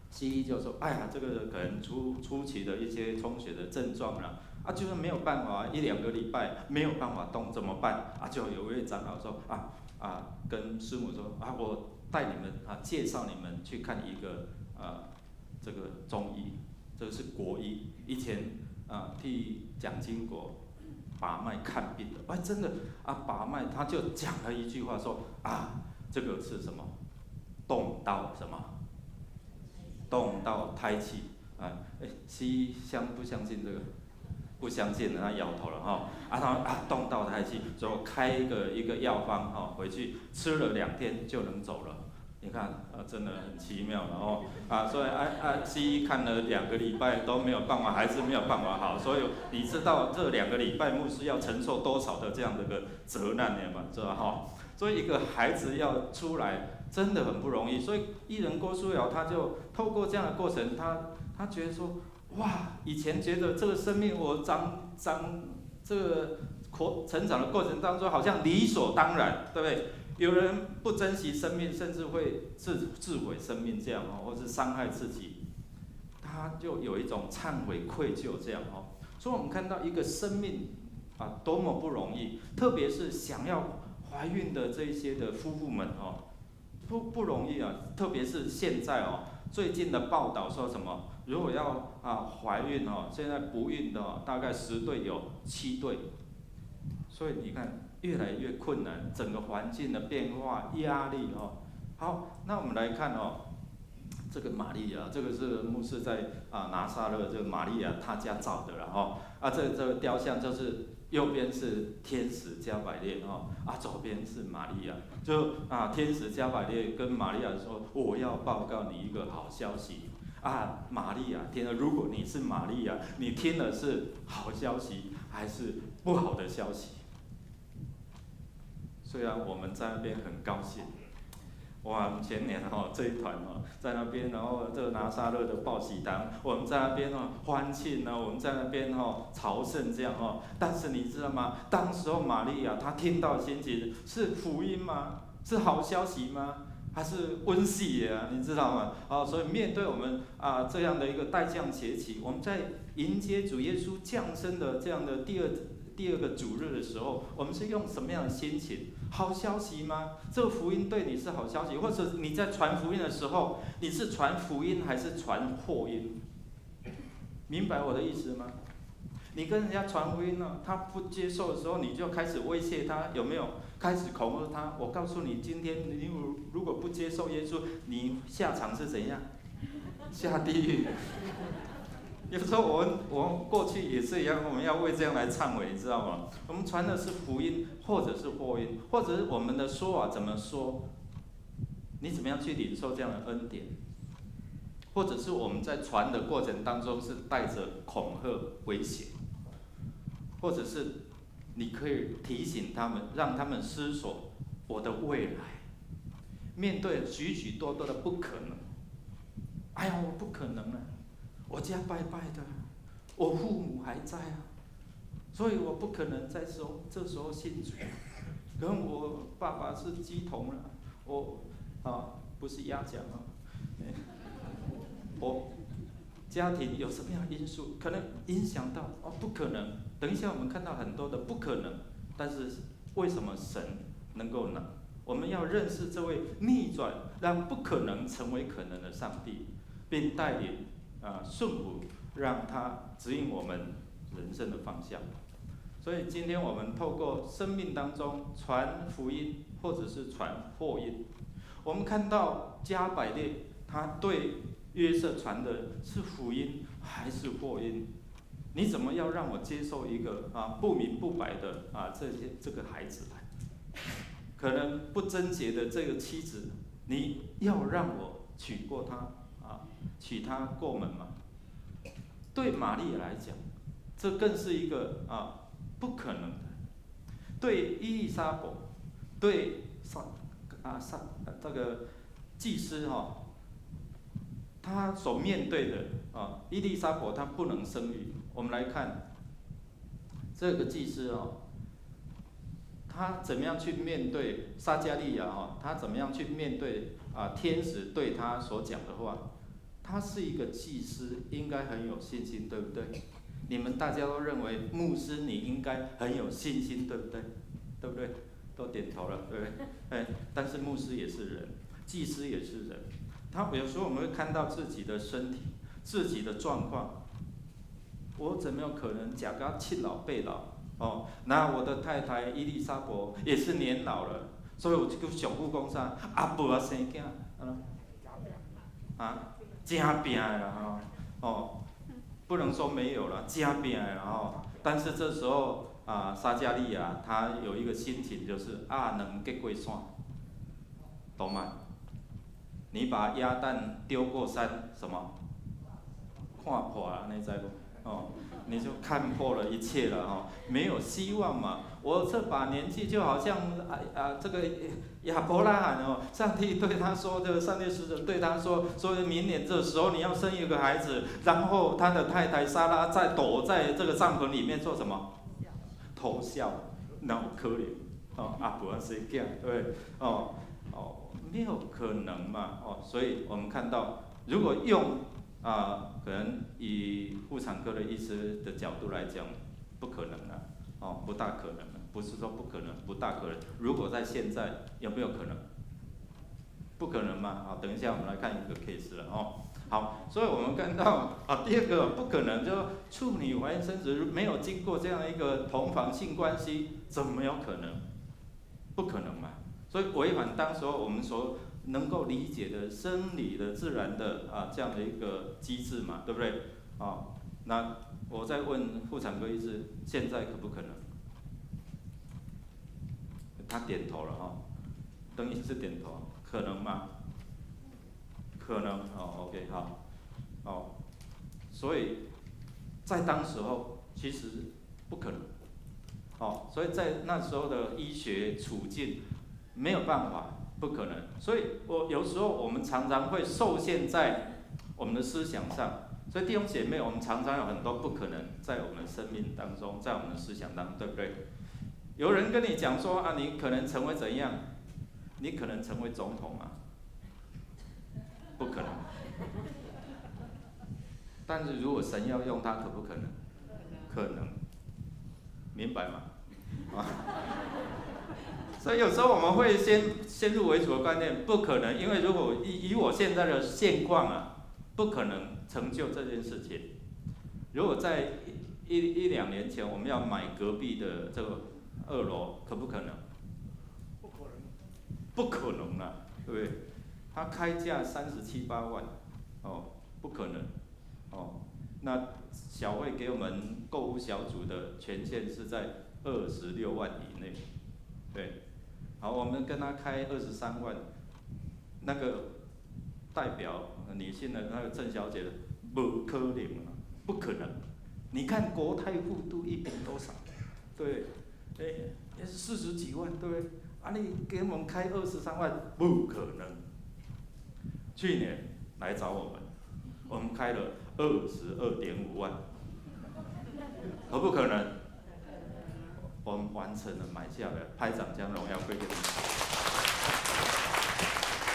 西医就说，哎呀，这个可能初期的一些充血的症状了就是没有办法1-2个礼拜没有办法动怎么办就有位长老说跟师母说我带你们介绍你们去看一个这个中医，这个是国医，以前替蒋经国把脉看病的，真的把脉他就讲了一句话说这个是什么？动到什么？动到胎气西医不相信这个？不相信的他摇头了他说动到胎气，之后开一个药方回去吃了2天就能走了。你看真的很奇妙了所以西医看了2个礼拜都没有办法，还是没有办法好，所以你知道这2个礼拜牧师要承受多少的这样的个责难吗？知道所以一个孩子要出来真的很不容易，所以艺人郭书瑶他就透过这样的过程，他觉得说，哇，以前觉得这个生命我这个成长的过程当中好像理所当然，对不对？有人不珍惜生命，甚至会自毁生命这样或是伤害自己，他就有一种忏悔愧疚这样所以我们看到一个生命多么不容易，特别是想要怀孕的这些的夫妇们不容易特别是现在最近的报道说什么？如果要怀孕现在不孕的大概10对有7对，所以你看越来越困难，整个环境的变化压力好，那我们来看这个玛利亚，这个是牧师在拿撒勒这个玛利亚他家造的了这个雕像就是右边是天使加百列左边是玛利亚，就天使加百列跟玛利亚说，我要报告你一个好消息玛利亚听了，如果你是玛利亚，你听的是好消息还是不好的消息？虽然我们在那边很高兴，哇，前年这一团在那边，然后这个拿撒勒的报喜堂，我们在那边欢庆呢，我们在那边朝圣这样但是你知道吗？当时候玛利亚她听到的心情是福音吗？是好消息吗？还是温喜啊？你知道吗？所以面对我们这样的一个待降节期，我们在迎接主耶稣降生的这样的第二个主日的时候，我们是用什么样的心情？好消息吗？这个福音对你是好消息，或者你在传福音的时候，你是传福音还是传祸音？明白我的意思吗？你跟人家传福音他不接受的时候，你就开始威胁他，有没有？开始恐吓他。我告诉你，今天你如果不接受耶稣，你下场是怎样？下地狱。有时候我们过去也是一样，我们要为这样来忏悔，你知道吗？我们传的是福音，或者是祸音，或者是我们的说法怎么说？你怎么样去领受这样的恩典？或者是我们在传的过程当中是带着恐吓、威胁，或者是你可以提醒他们，让他们思索我的未来，面对许许多多的不可能。哎呀，我不可能啊！我家拜拜的，我父母还在所以我不可能这时候信主。可能我爸爸是鸡童我不是鸭讲我家庭有什么样的因素可能影响到不可能。等一下我们看到很多的不可能，但是为什么神能够呢？我们要认识这位逆转，让不可能成为可能的上帝，并带领顺服，让他指引我们人生的方向。所以今天我们透过生命当中传福音，或者是传祸音，我们看到加百列他对约瑟传的是福音还是祸音？你怎么要让我接受一个不明不白的这个孩子来？可能不贞洁的这个妻子，你要让我娶过她娶她过门吗？对玛利亚来讲，这更是一个不可能的。对伊丽莎白，对这个祭司他所面对的伊丽莎白她不能生育。我们来看这个祭司他怎么样去面对撒迦利亚他怎么样去面对天使对他所讲的话？他是一个祭司，应该很有信心，对不对？你们大家都认为牧师你应该很有信心，对不对？对不对？都点头了，对不对？但是牧师也是人，祭司也是人，他有时候我们会看到自己的身体、自己的状况。我怎么有可能假个七老八老那我的太太伊丽莎白也是年老了，所以我就上父讲啥无生囝真拼的啦不能说没有了，真拼的啦但是这时候撒迦利亚他有一个心情，就是能结过线，懂吗？你把鸭蛋丢过山，什么？看破了，你知不？你就看破了一切了没有希望嘛。我这把年纪就好像这个亚伯拉罕上帝对他说，这个上帝使者对他说明年这时候你要生一个孩子，然后他的太太撒拉躲在这个帐篷里面做什么？偷笑，那好可怜不然谁讲对没有可能嘛所以我们看到，如果用可能以妇产科的医师的角度来讲，不可能不大可能不是说不可能，不大可能。如果在现在，有没有可能？不可能嘛等一下我们来看一个 case 了好，所以我们看到第二个不可能，就是处女怀孕生子没有经过这样一个同房性关系，怎么有可能？不可能嘛。所以违反当时候我们所能够理解的生理的自然的这样的一个机制嘛，对不对？那我再问妇产科医师，现在可不可能？他点头了哈，灯一直点头，可能吗？可能哦 ，OK 好，哦，所以在当时候其实不可能，哦，所以在那时候的医学处境没有办法，不可能，所以有时候我们常常会受限在我们的思想上。所以弟兄姐妹，我们常常有很多不可能在我们的生命当中，在我们的思想当中，对不对？有人跟你讲说啊，你可能成为怎样？你可能成为总统啊？不可能。但是如果神要用他，可不可能？可能，明白吗？啊，所以有时候我们会先入为主的观念，不可能，因为如果以我现在的现况啊，不可能成就这件事情。如果在一两年前，我们要买隔壁的这个2楼，可不可能？不可能，不可能啊，对不对？他开价37、8万，哦，不可能，哦，那小慧给我们购物小组的权限是在26万以内，对，好，我们跟他开23万，那个代表女性的那个郑小姐的，不可能啊，不可能。你看国泰富都1平多少？对，也是40几万，对不对？啊，你给我们开23万，不可能。去年来找我们，我们开了22.5万，可不可能？我们完成了买下来，拍掌将荣耀归给你。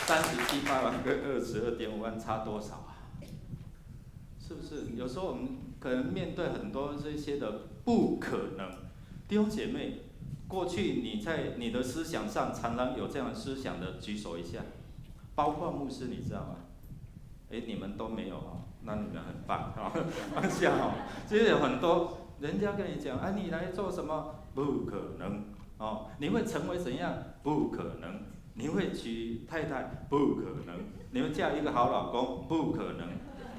37、8万跟22.5万差多少啊？是不是？有时候我们可能面对很多这些的不可能。弟兄姐妹，过去你在你的思想上常常有这样的思想的，举手一下。包括牧师，你知道吗？你们都没有哦，那你们很棒啊，放下哦。其实有很多人家跟你讲，啊，你来做什么？不可能哦。你会成为怎样？不可能。你会娶太太？不可能。你会嫁一个好老公？不可能。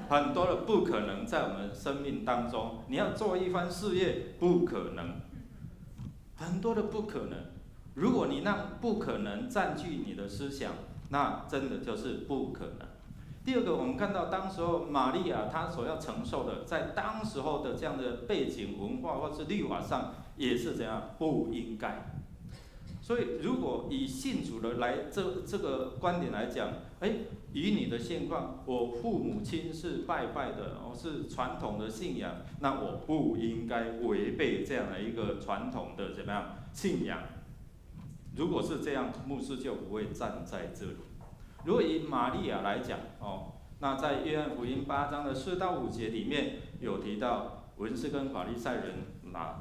很多的不可能在我们生命当中。你要做一番事业？不可能。很多的不可能。如果你让不可能占据你的思想，那真的就是不可能。第二个，我们看到当时候玛利亚她所要承受的，在当时候的这样的背景文化或是律法上，也是怎样不应该。所以，如果以信主的来这个观点来讲，以你的现况，我父母亲是拜拜的，是传统的信仰，那我不应该违背这样的一个传统的怎么样信仰。如果是这样，牧师就不会站在这里。如果以玛利亚来讲，那在约翰福音8章的4到5节里面有提到，文士跟法利赛人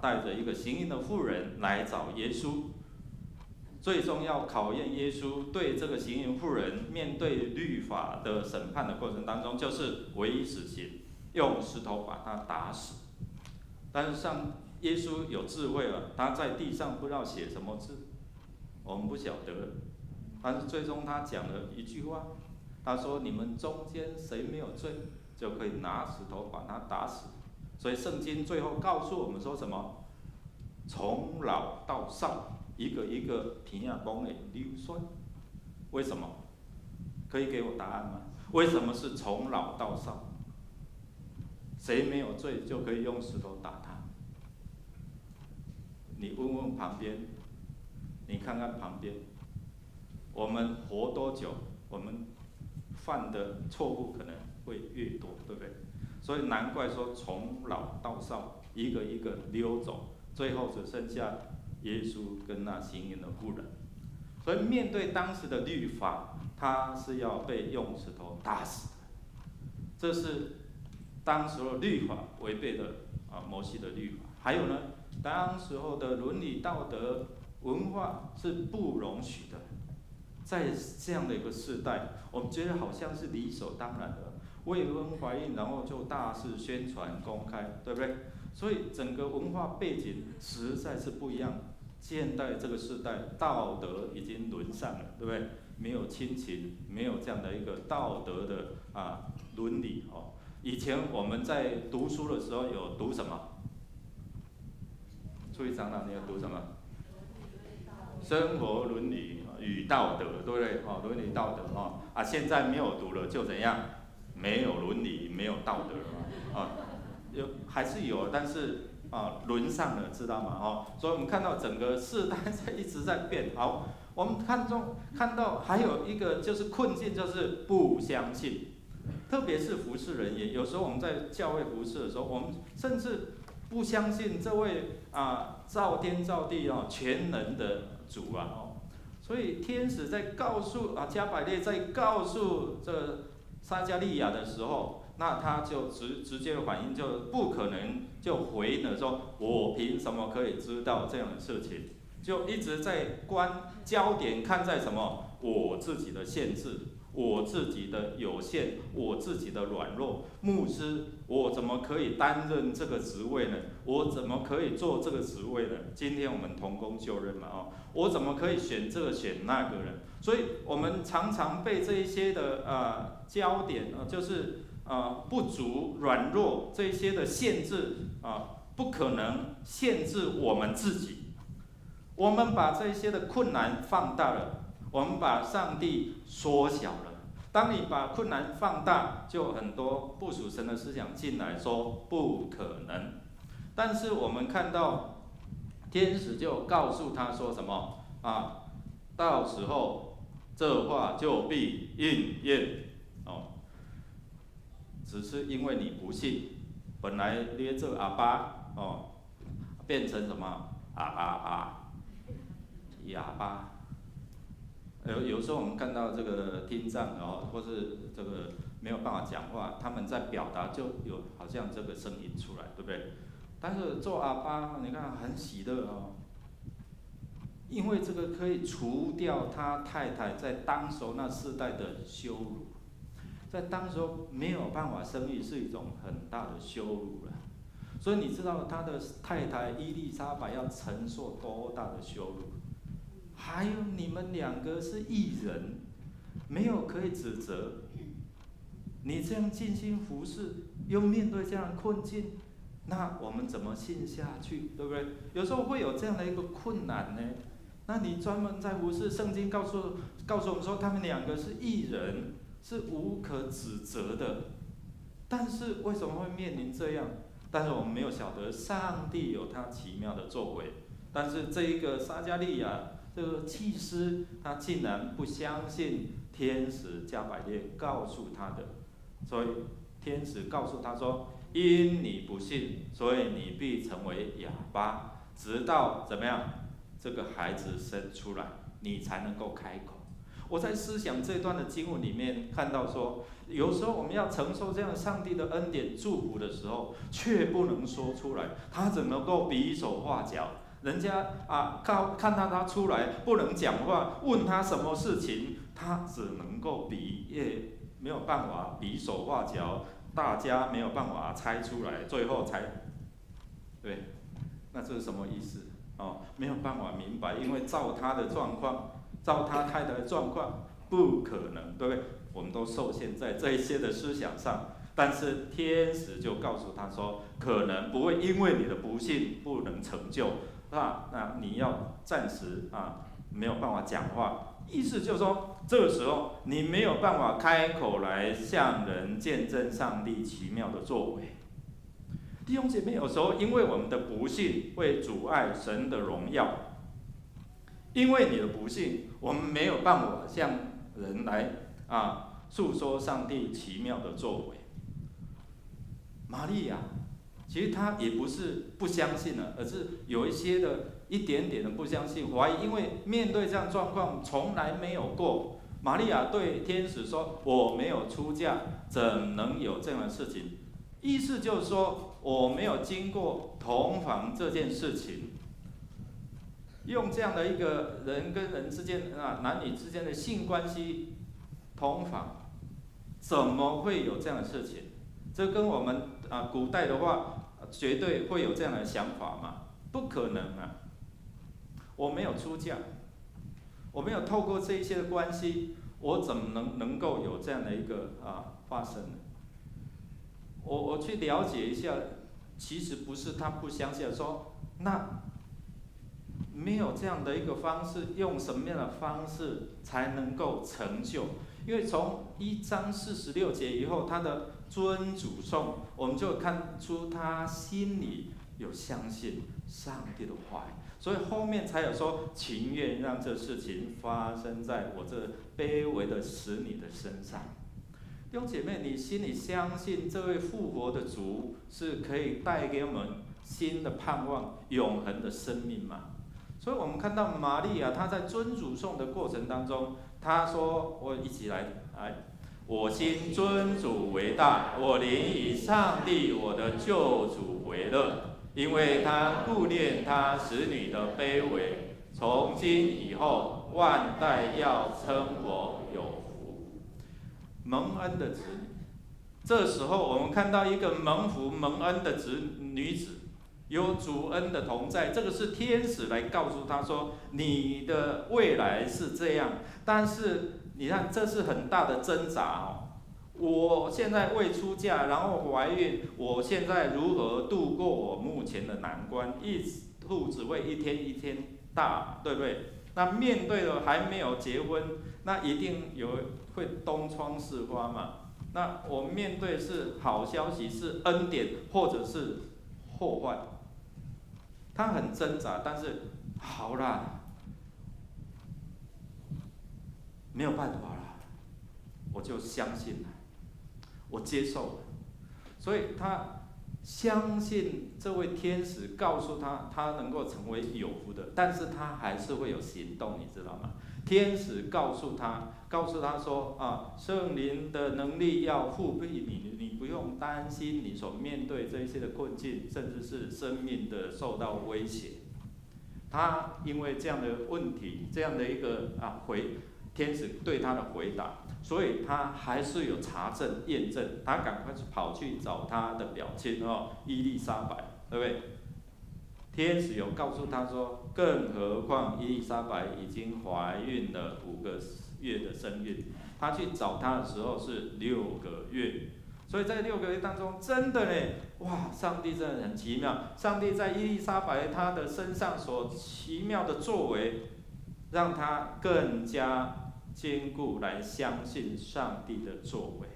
带着一个行淫的妇人来找耶稣，最终要考验耶稣对这个行淫妇人面对律法的审判的过程当中，就是唯一死刑，用石头把他打死。但是耶稣有智慧了，他在地上不知道写什么字。我们不晓得，但是最终他讲了一句话，他说：“你们中间谁没有罪，就可以拿石头把他打死。”所以圣经最后告诉我们说什么？从老到少，一个一个皮亚公的流酸。为什么？可以给我答案吗？为什么是从老到少？谁没有罪就可以用石头打他？你问问旁边。你看看旁边，我们活多久，我们犯的错误可能会越多，对不对？所以难怪说从老到少，一个一个溜走，最后只剩下耶稣跟那行淫的妇人。所以面对当时的律法，他是要被用石头打死的。这是当时的律法违背了摩西的律法。还有呢，当时候的伦理道德。文化是不容许的，在这样的一个时代，我们觉得好像是理所当然的，未婚怀孕然后就大肆宣传公开，对不对？所以整个文化背景实在是不一样。现代这个时代，道德已经沦丧了，对不对？没有亲情，没有这样的一个道德的伦理哦。以前我们在读书的时候有读什么？注意长老，你有读什么？生活伦理与道德，对不对？伦理道德现在没有读了就怎样？没有伦理，没有道德了还是有，但是轮上了，知道吗？所以我们看到整个世代一直在变。好，我们看到还有一个就是困境，就是不相信。特别是服侍人员，有时候我们在教会服侍的时候，我们甚至不相信这位造天造地全能的主所以天使在告诉加百列在告诉这撒迦利亚的时候，那他就直接的反应就不可能就回应了说，我凭什么可以知道这样的事情？就一直在焦点看在什么？我自己的限制。我自己的有限，我自己的软弱，牧师，我怎么可以担任这个职位呢？我怎么可以做这个职位呢？今天我们同工就任嘛，我怎么可以选这个选那个人？所以我们常常被这一些的焦点就是不足、软弱这一些的限制不可能限制我们自己。我们把这些的困难放大了。我们把上帝缩小了。当你把困难放大，就很多不属神的思想进来说不可能。但是我们看到天使就告诉他说什么到时候这话就必应验只是因为你不信，本来列这阿巴变成什么哑巴。有时候我们看到这个听障或是这个没有办法讲话，他们在表达就有好像这个声音出来，对不对？但是做阿爸，你看很喜乐因为这个可以除掉他太太在当时那世代的羞辱，在当时没有办法生育是一种很大的羞辱了。所以你知道他的太太伊丽莎白要承受多大的羞辱？还有你们两个是义人，没有可以指责。你这样尽心服侍，又面对这样的困境，那我们怎么信下去？对不对？有时候会有这样的一个困难呢。那你专门在服侍，圣经告诉我们说，他们两个是义人，是无可指责的。但是为什么会面临这样？但是我们没有晓得上帝有他奇妙的作为。但是这一个撒迦利亚这个祭司，他竟然不相信天使加百列告诉他的，所以天使告诉他说：因你不信，所以你必成为哑巴，直到怎么样，这个孩子生出来，你才能够开口。我在思想这段的经文里面看到说，有时候我们要承受这样上帝的恩典祝福的时候，却不能说出来，他怎么能够比手画脚？人家看到他出来不能讲话，问他什么事情，他只能够没有办法比手画脚，大家没有办法猜出来，最后才对，那这是什么意思？没有办法明白，因为照他的状况，照他太太的状况，不可能，对不对？我们都受限在这一些的思想上。但是天使就告诉他说，可能不会因为你的不信不能成就。那你要暂时没有办法讲话，意思就是说，这个时候你没有办法开口来向人见证上帝奇妙的作为。弟兄姐妹，有时候因为我们的不信会阻碍神的荣耀，因为你的不信，我们没有办法向人来诉说上帝奇妙的作为。玛利亚其实他也不是不相信了，而是有一些的一点点的不相信、怀疑，因为面对这样状况从来没有过。玛利亚对天使说：“我没有出嫁，怎能有这样的事情？”意思就是说，我没有经过同房这件事情。用这样的一个人跟人之间男女之间的性关系同房，怎么会有这样的事情？这跟我们古代的话，绝对会有这样的想法吗？不可能我没有出嫁，我没有透过这一些的关系，我怎么能够有这样的一个发生呢？我去了解一下，其实不是他不相信，说那没有这样的一个方式，用什么样的方式才能够成就？因为从1章46节以后，他的尊主颂，我们就看出他心里有相信上帝的话语，所以后面才有说情愿让这事情发生在我这卑微的使女的身上。弟兄姐妹，你心里相信这位复活的主是可以带给我们新的盼望、永恒的生命吗？所以我们看到玛利亚，她在尊主颂的过程当中，她说：“我一起来，我心尊主为大，我灵以上帝我的救主为乐，因为他顾念他使女的卑微，从今以后万代要称我有福。”蒙恩的子女，这时候我们看到一个蒙福蒙恩的女子。有主恩的同在，这个是天使来告诉他说，你的未来是这样。但是你看，这是很大的挣扎哦。我现在未出嫁，然后怀孕，我现在如何度过我目前的难关？肚子会一天一天大，对不对？那面对了还没有结婚，那一定会东窗事发嘛。那我面对是好消息，是恩典，或者是祸患。他很挣扎，但是好啦，没有办法了，我就相信了，我接受了。所以他相信这位天使告诉他，他能够成为有福的，但是他还是会有行动，你知道吗？天使告诉他说圣灵的能力要复辟你，你不用担心你所面对这些的困境，甚至是生命的受到威胁。他因为这样的问题，这样的一个天使对他的回答，所以他还是有查证验证，他赶快跑去找他的表亲伊丽莎白，对不对？天使有告诉他说，更何况伊丽莎白已经怀孕了5个月的身孕，他去找他的时候是6个月，所以在6个月当中，真的呢，哇，上帝真的很奇妙，上帝在伊丽莎白她的身上所奇妙的作为，让她更加坚固来相信上帝的作为。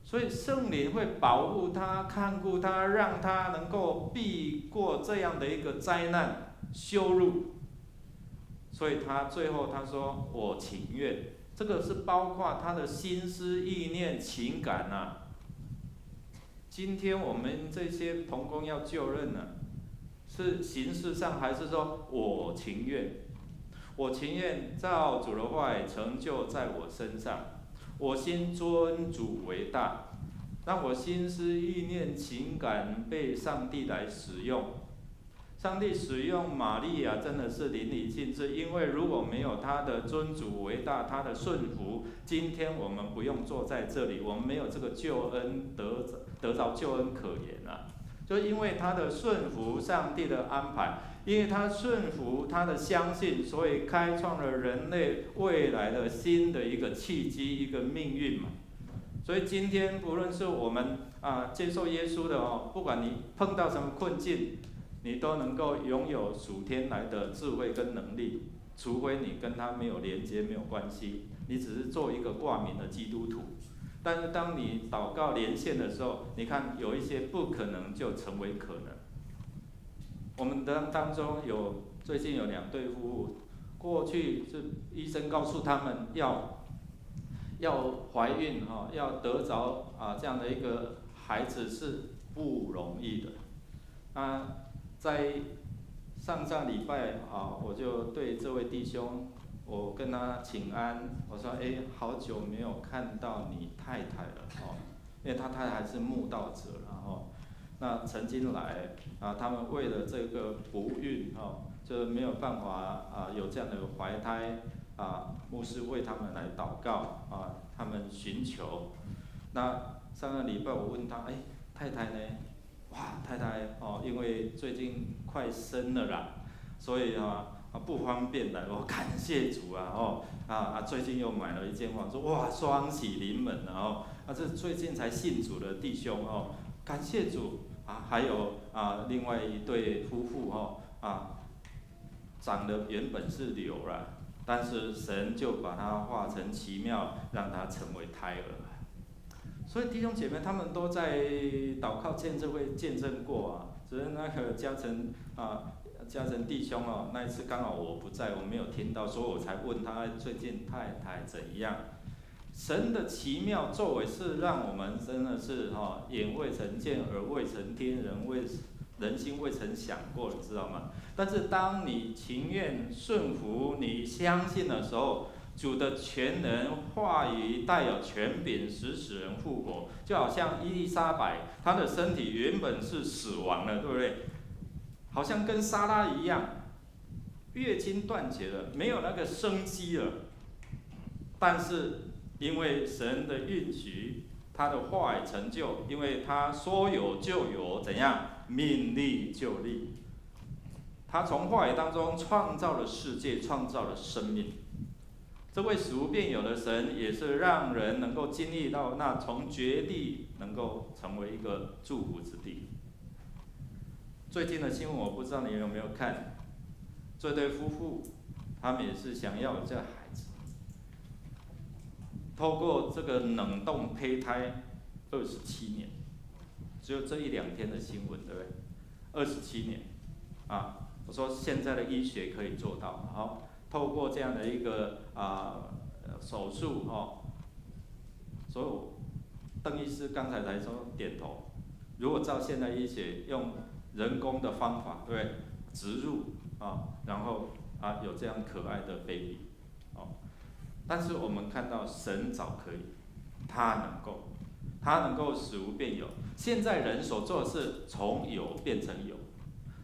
所以圣灵会保护他、看顾他，让他能够避过这样的一个灾难、羞辱。所以他最后他说：“我情愿。”这个是包括他的心思、意念、情感啊。今天我们这些同工要就任呢，是形式上还是说我情愿？我情愿照主的话语成就在我身上。我心尊主为大，让我心思意念情感被上帝来使用。上帝使用玛利亚真的是淋漓尽致，因为如果没有他的尊主为大，他的顺服，今天我们不用坐在这里，我们没有这个救恩得着救恩可言啊。就因为他的顺服上帝的安排，因为他顺服他的相信，所以开创了人类未来的新的一个契机，一个命运嘛。所以今天不论是我们接受耶稣的不管你碰到什么困境，你都能够拥有属天来的智慧跟能力，除非你跟他没有连接、没有关系，你只是做一个挂名的基督徒。但是当你祷告连线的时候，你看有一些不可能就成为可能。我们当中最近有2对夫妇，过去是医生告诉他们要怀孕要得着这样的一个孩子是不容易的。在上礼拜我就对这位弟兄，我跟他请安，我说好久没有看到你太太了因为他太太是慕道者那曾经来他们为了这个不孕就没有办法有这样的怀胎牧师为他们来祷告他们寻求。那上个礼拜我问他，太太呢？哇，太太因为最近快生了啦，所以不方便来。我感谢主最近又买了一间房，说哇双喜临门这最近才信主的弟兄感谢主还有另外一对夫妇长得原本是瘤了，但是神就把它化成奇妙，让它成为胎儿。所以弟兄姐妹他们都在祷告见证会见证过啊，只是那个嘉诚弟兄哦，那一次刚好我不在，我没有听到，所以我才问他最近太太怎样。神的奇妙作为是让我们真的是眼未曾见，耳未曾听，人心未曾想过，你知道吗？但是当你情愿顺服，你相信的时候，主的全能话语带有权柄，使人复活。就好像伊丽莎白，她的身体原本是死亡了，对不对？好像跟撒拉一样，月经断绝了，没有那个生机了。但是因为神的应许，他的话语成就，因为他说有就有，怎样？命立就立。他从话语当中创造了世界，创造了生命。这位使无变有的神，也是让人能够经历到那从绝地能够成为一个祝福之地。最近的新闻我不知道你有没有看，这对夫妇他们也是想要有这孩子，透过这个冷冻胚胎27年，只有这1、2天的新闻，对不对？27年啊！我说现在的医学可以做到，好，透过这样的一个手术所以邓医师刚才说点头，如果照现代医学用人工的方法，对不对？植入然后有这样可爱的 baby， 但是我们看到神早可以，他能够使无变有。现在人所做的是从有变成有，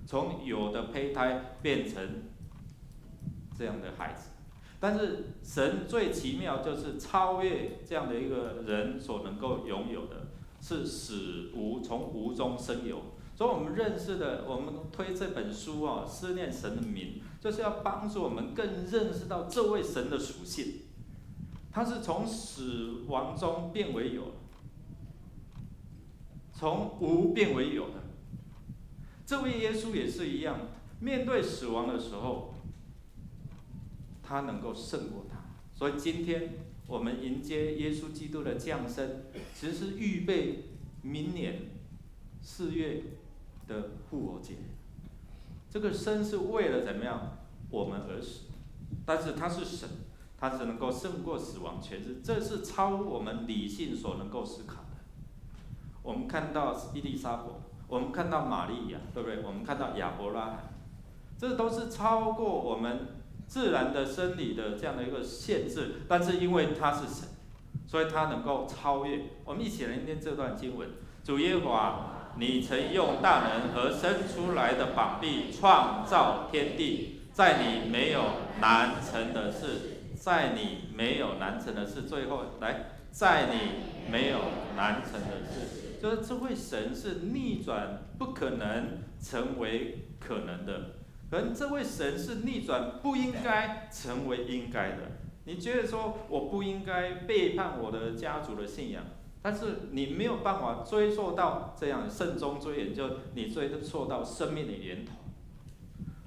从有的胚胎变成这样的孩子。但是神最奇妙就是超越这样的一个人所能够拥有的，是使无从无中生有。所以我们认识的，我们推这本书思念神的名，就是要帮助我们更认识到这位神的属性。他是从死亡中变为有，从无变为有的。这位耶稣也是一样，面对死亡的时候，他能够胜过他。所以今天我们迎接耶稣基督的降生，其实是预备明年4月的复活节。这个生是为了怎么样？我们而死，但是他是神，他是能够胜过死亡权势，这是超我们理性所能够思考的。我们看到伊丽莎白，我们看到玛利亚，对不对？我们看到亚伯拉罕，这都是超过我们自然的生理的这样的一个限制，但是因为他是神，所以他能够超越。我们一起来念这段经文：主耶和华，你曾用大能和伸出来的膀臂创造天地，在你没有难成的事，在你没有难成的事。最后来，在你没有难成的事，就是这位神是逆转不可能成为可能的，而这位神是逆转不应该成为应该的。你觉得说我不应该背叛我的家族的信仰，但是你没有办法追溯到这样慎终追远，就你追溯到生命的源头。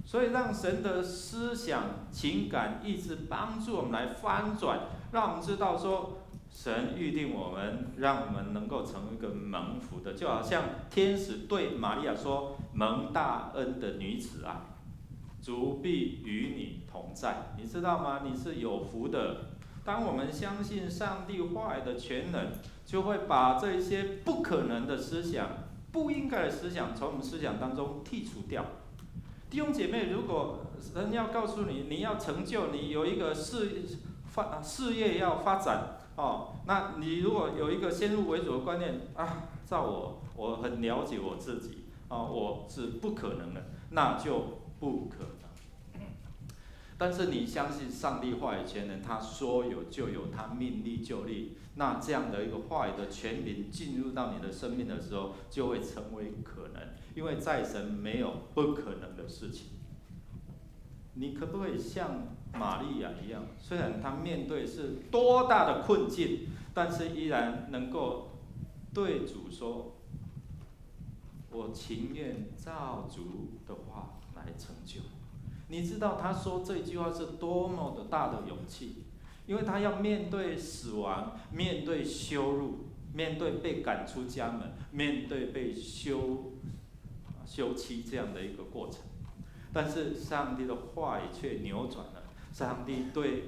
所以让神的思想、情感、意志帮助我们来翻转，让我们知道说，神预定我们，让我们能够成为一个蒙福的，就好像天使对玛利亚说：“蒙大恩的女子啊，主必与你同在。”你知道吗？你是有福的。当我们相信上帝话语的全能，就会把这些不可能的思想、不应该的思想从我们思想当中剔除掉。弟兄姐妹，如果神要告诉你，你要成就，你有一个事业要发展那你如果有一个先入为主的观念照我很了解我自己我是不可能的，那就不可能。但是你相信上帝话语全能，他说有就有，他命立就立，那这样的一个话语的权柄进入到你的生命的时候，就会成为可能。因为在神没有不可能的事情。你可不可以像玛利亚一样，虽然她面对是多大的困境，但是依然能够对主说：“我情愿照主的话来成就。”你知道他说这句话是多么的大的勇气，因为他要面对死亡，面对羞辱，面对被赶出家门，面对被休妻这样的一个过程。但是上帝的话语却扭转了，上帝对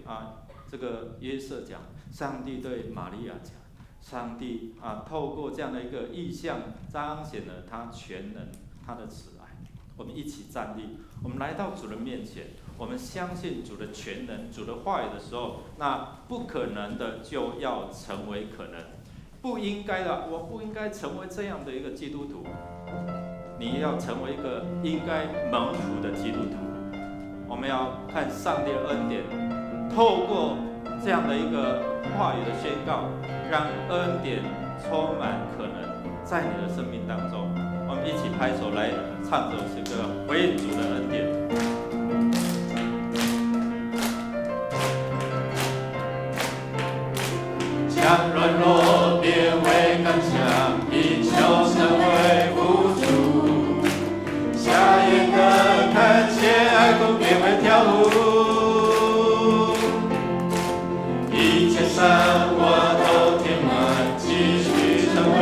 这个约瑟讲，上帝对玛利亚讲，上帝透过这样的一个意象，彰显了他全能，他的慈爱。我们一起站立，我们来到主的面前，我们相信主的全能，主的话语的时候，那不可能的就要成为可能，不应该的，我不应该成为这样的一个基督徒，你要成为一个应该蒙福的基督徒。我们要看上帝的恩典，透过这样的一个话语的宣告，让恩典充满可能在你的生命当中。我们一起拍手来唱这首诗歌，回应主的恩典。将软弱变为刚强，贫穷成为富足，瞎眼的看见，爱哭变为跳舞，一切伤我都填满，继续成为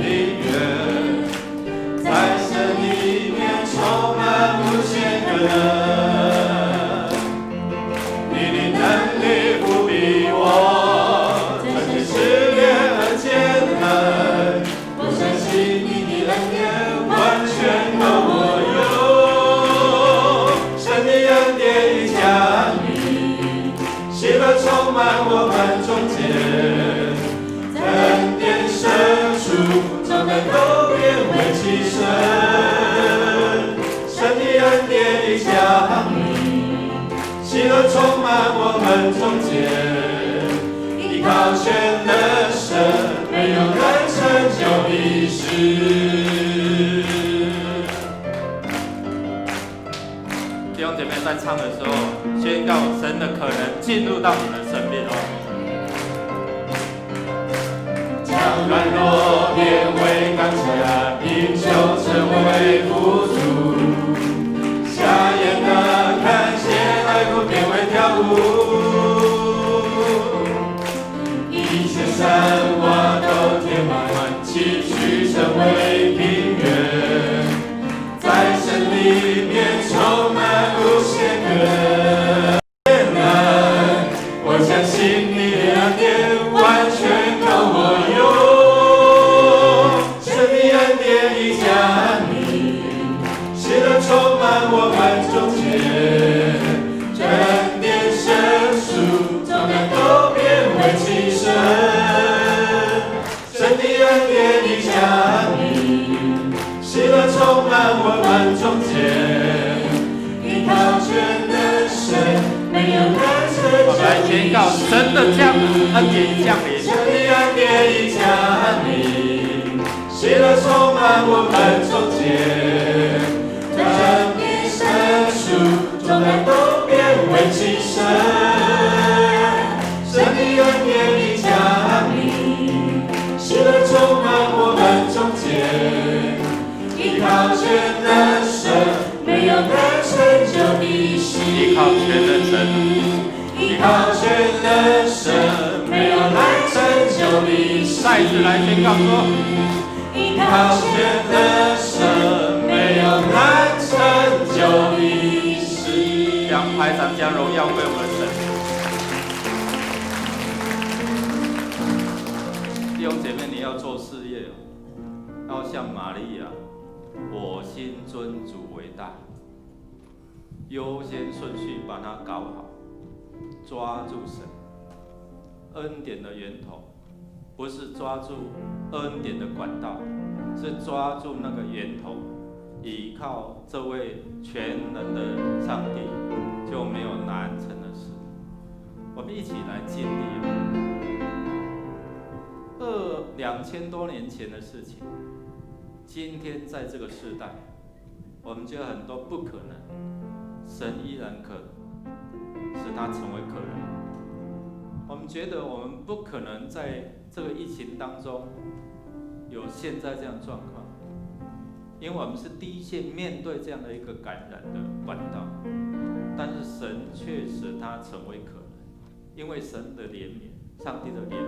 平原，在神里面充满无限可能，你的能力不比我。我相信你的恩典完全够我用，神的恩典已降临，喜乐充满我们中间，恩典深处，重担都变为轻省，神的恩典已降临，喜乐充满我们中间，依靠全能神。没有人成就的事。弟兄姐妹在唱的时候，宣告神的可能进入到你的生命哦。将软弱变为刚强，贫穷成为富足，瞎眼的看见，爱哭变为跳舞，一切山洼都填满，崎岖成为平原，在神里面充满无限可能。我相信你的恩典完全够我用，神的恩典已降临，喜乐充满我们中间，恩典深处，重担都变为轻省。神的恩典已降临，喜乐充满我们中间，依靠全能神，没有人成就。我们来宣告神的恩典降临，神的恩典已降临，喜乐充满我们中间，恩典深处，重担都变为轻省。神的恩典已降临，喜乐充满我们中间，依靠全能神，没有难成就的事。依靠全能神，依靠全能神，没有难成就的事。再次来宣告说，依靠全能神，没有难成就的事。将拍掌，将荣耀归我们的神。弟兄姐妹，你要做事业要像玛利亚，我心尊主为大，优先顺序把它搞好，抓住神恩典的源头，不是抓住恩典的管道，是抓住那个源头，依靠这位全能的上帝，就没有难成的事。我们一起来经历2000多年前的事情，今天在这个时代，我们觉得很多不可能，神依然可使它成为可能。我们觉得我们不可能在这个疫情当中有现在这样的状况，因为我们是第一线面对这样的一个感染的管道。却使它成为可能，因为神的怜悯，上帝的怜悯。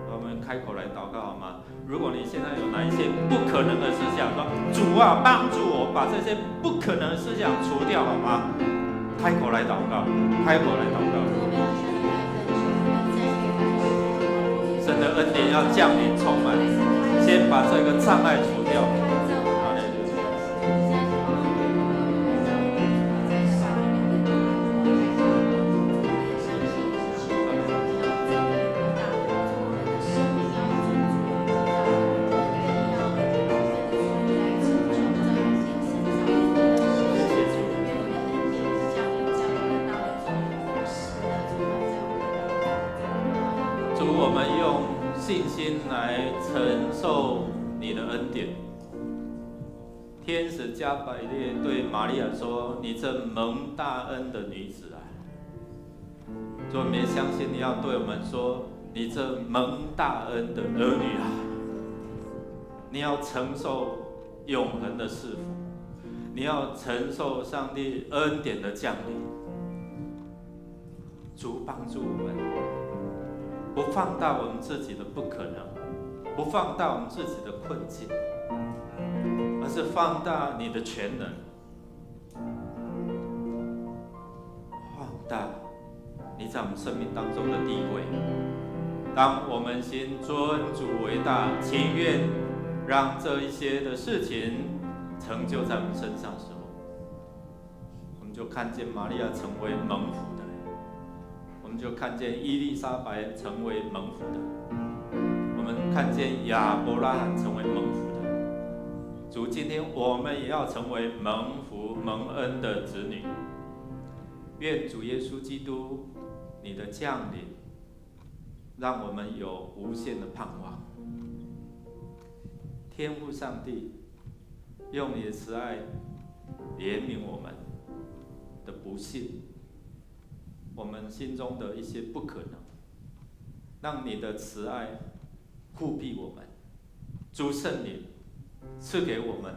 我们开口来祷告好吗？如果你现在有哪一些不可能的思想，说主啊，帮助我把这些不可能的思想除掉好吗？开口来祷告，开口来祷告。神的恩典要降临充满，先把这个障碍除掉。我们用信心来承受你的恩典。天使加百列对玛利亚说：“你这蒙大恩的女子啊！”主，我们也相信你要对我们说：“你这蒙大恩的儿女啊！”你要承受永恒的赐福，你要承受上帝恩典的降临。主帮助我们。不放大我们自己的不可能，不放大我们自己的困境，而是放大你的全能，放大你在我们生命当中的地位。当我们心尊主为大，情愿让这一些的事情成就在我们身上的时候，我们就看见玛利亚成为蒙福的。我们就看见伊丽莎白成为蒙福的，我们看见亚伯拉罕成为蒙福的。主，今天我们也要成为蒙福蒙恩的子女。愿主耶稣基督你的降临，让我们有无限的盼望。天父上帝，用你的慈爱怜悯我们的不幸，我们心中的一些不可能，让你的慈爱护庇我们。主圣灵赐给我们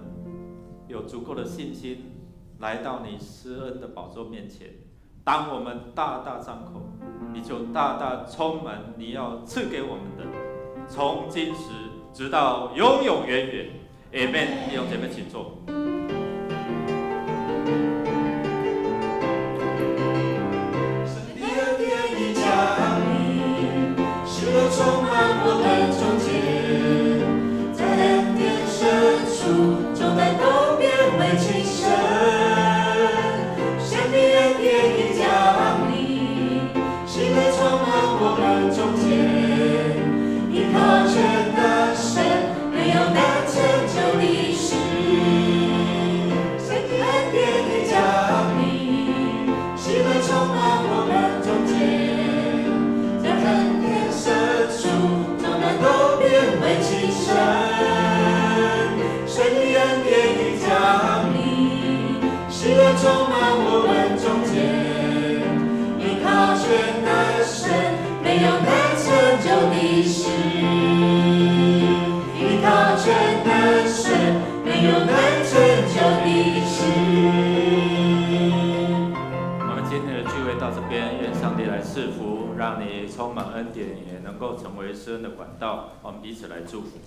有足够的信心，来到你施恩的宝座面前。当我们大大张口，你就大大充满你要赐给我们的，从今时直到永永远远。Amen。弟兄姐妹，请坐。充满我们中间，在恩典深处，重担都变为轻省。神的恩典已降临，喜乐充满我们中间，依靠神的神，没有难成就的事。神的恩典已降临，喜乐充满我们中间，在恩典都变为轻省，神的恩典已降临，喜乐充满我们中间，依靠全能神，没有难成就的事。依靠全能神，没有难成就的事。我们今天的聚会到这边，愿上帝来赐福，让你充满恩典，也能够成为施恩的管道。我们彼此来祝福。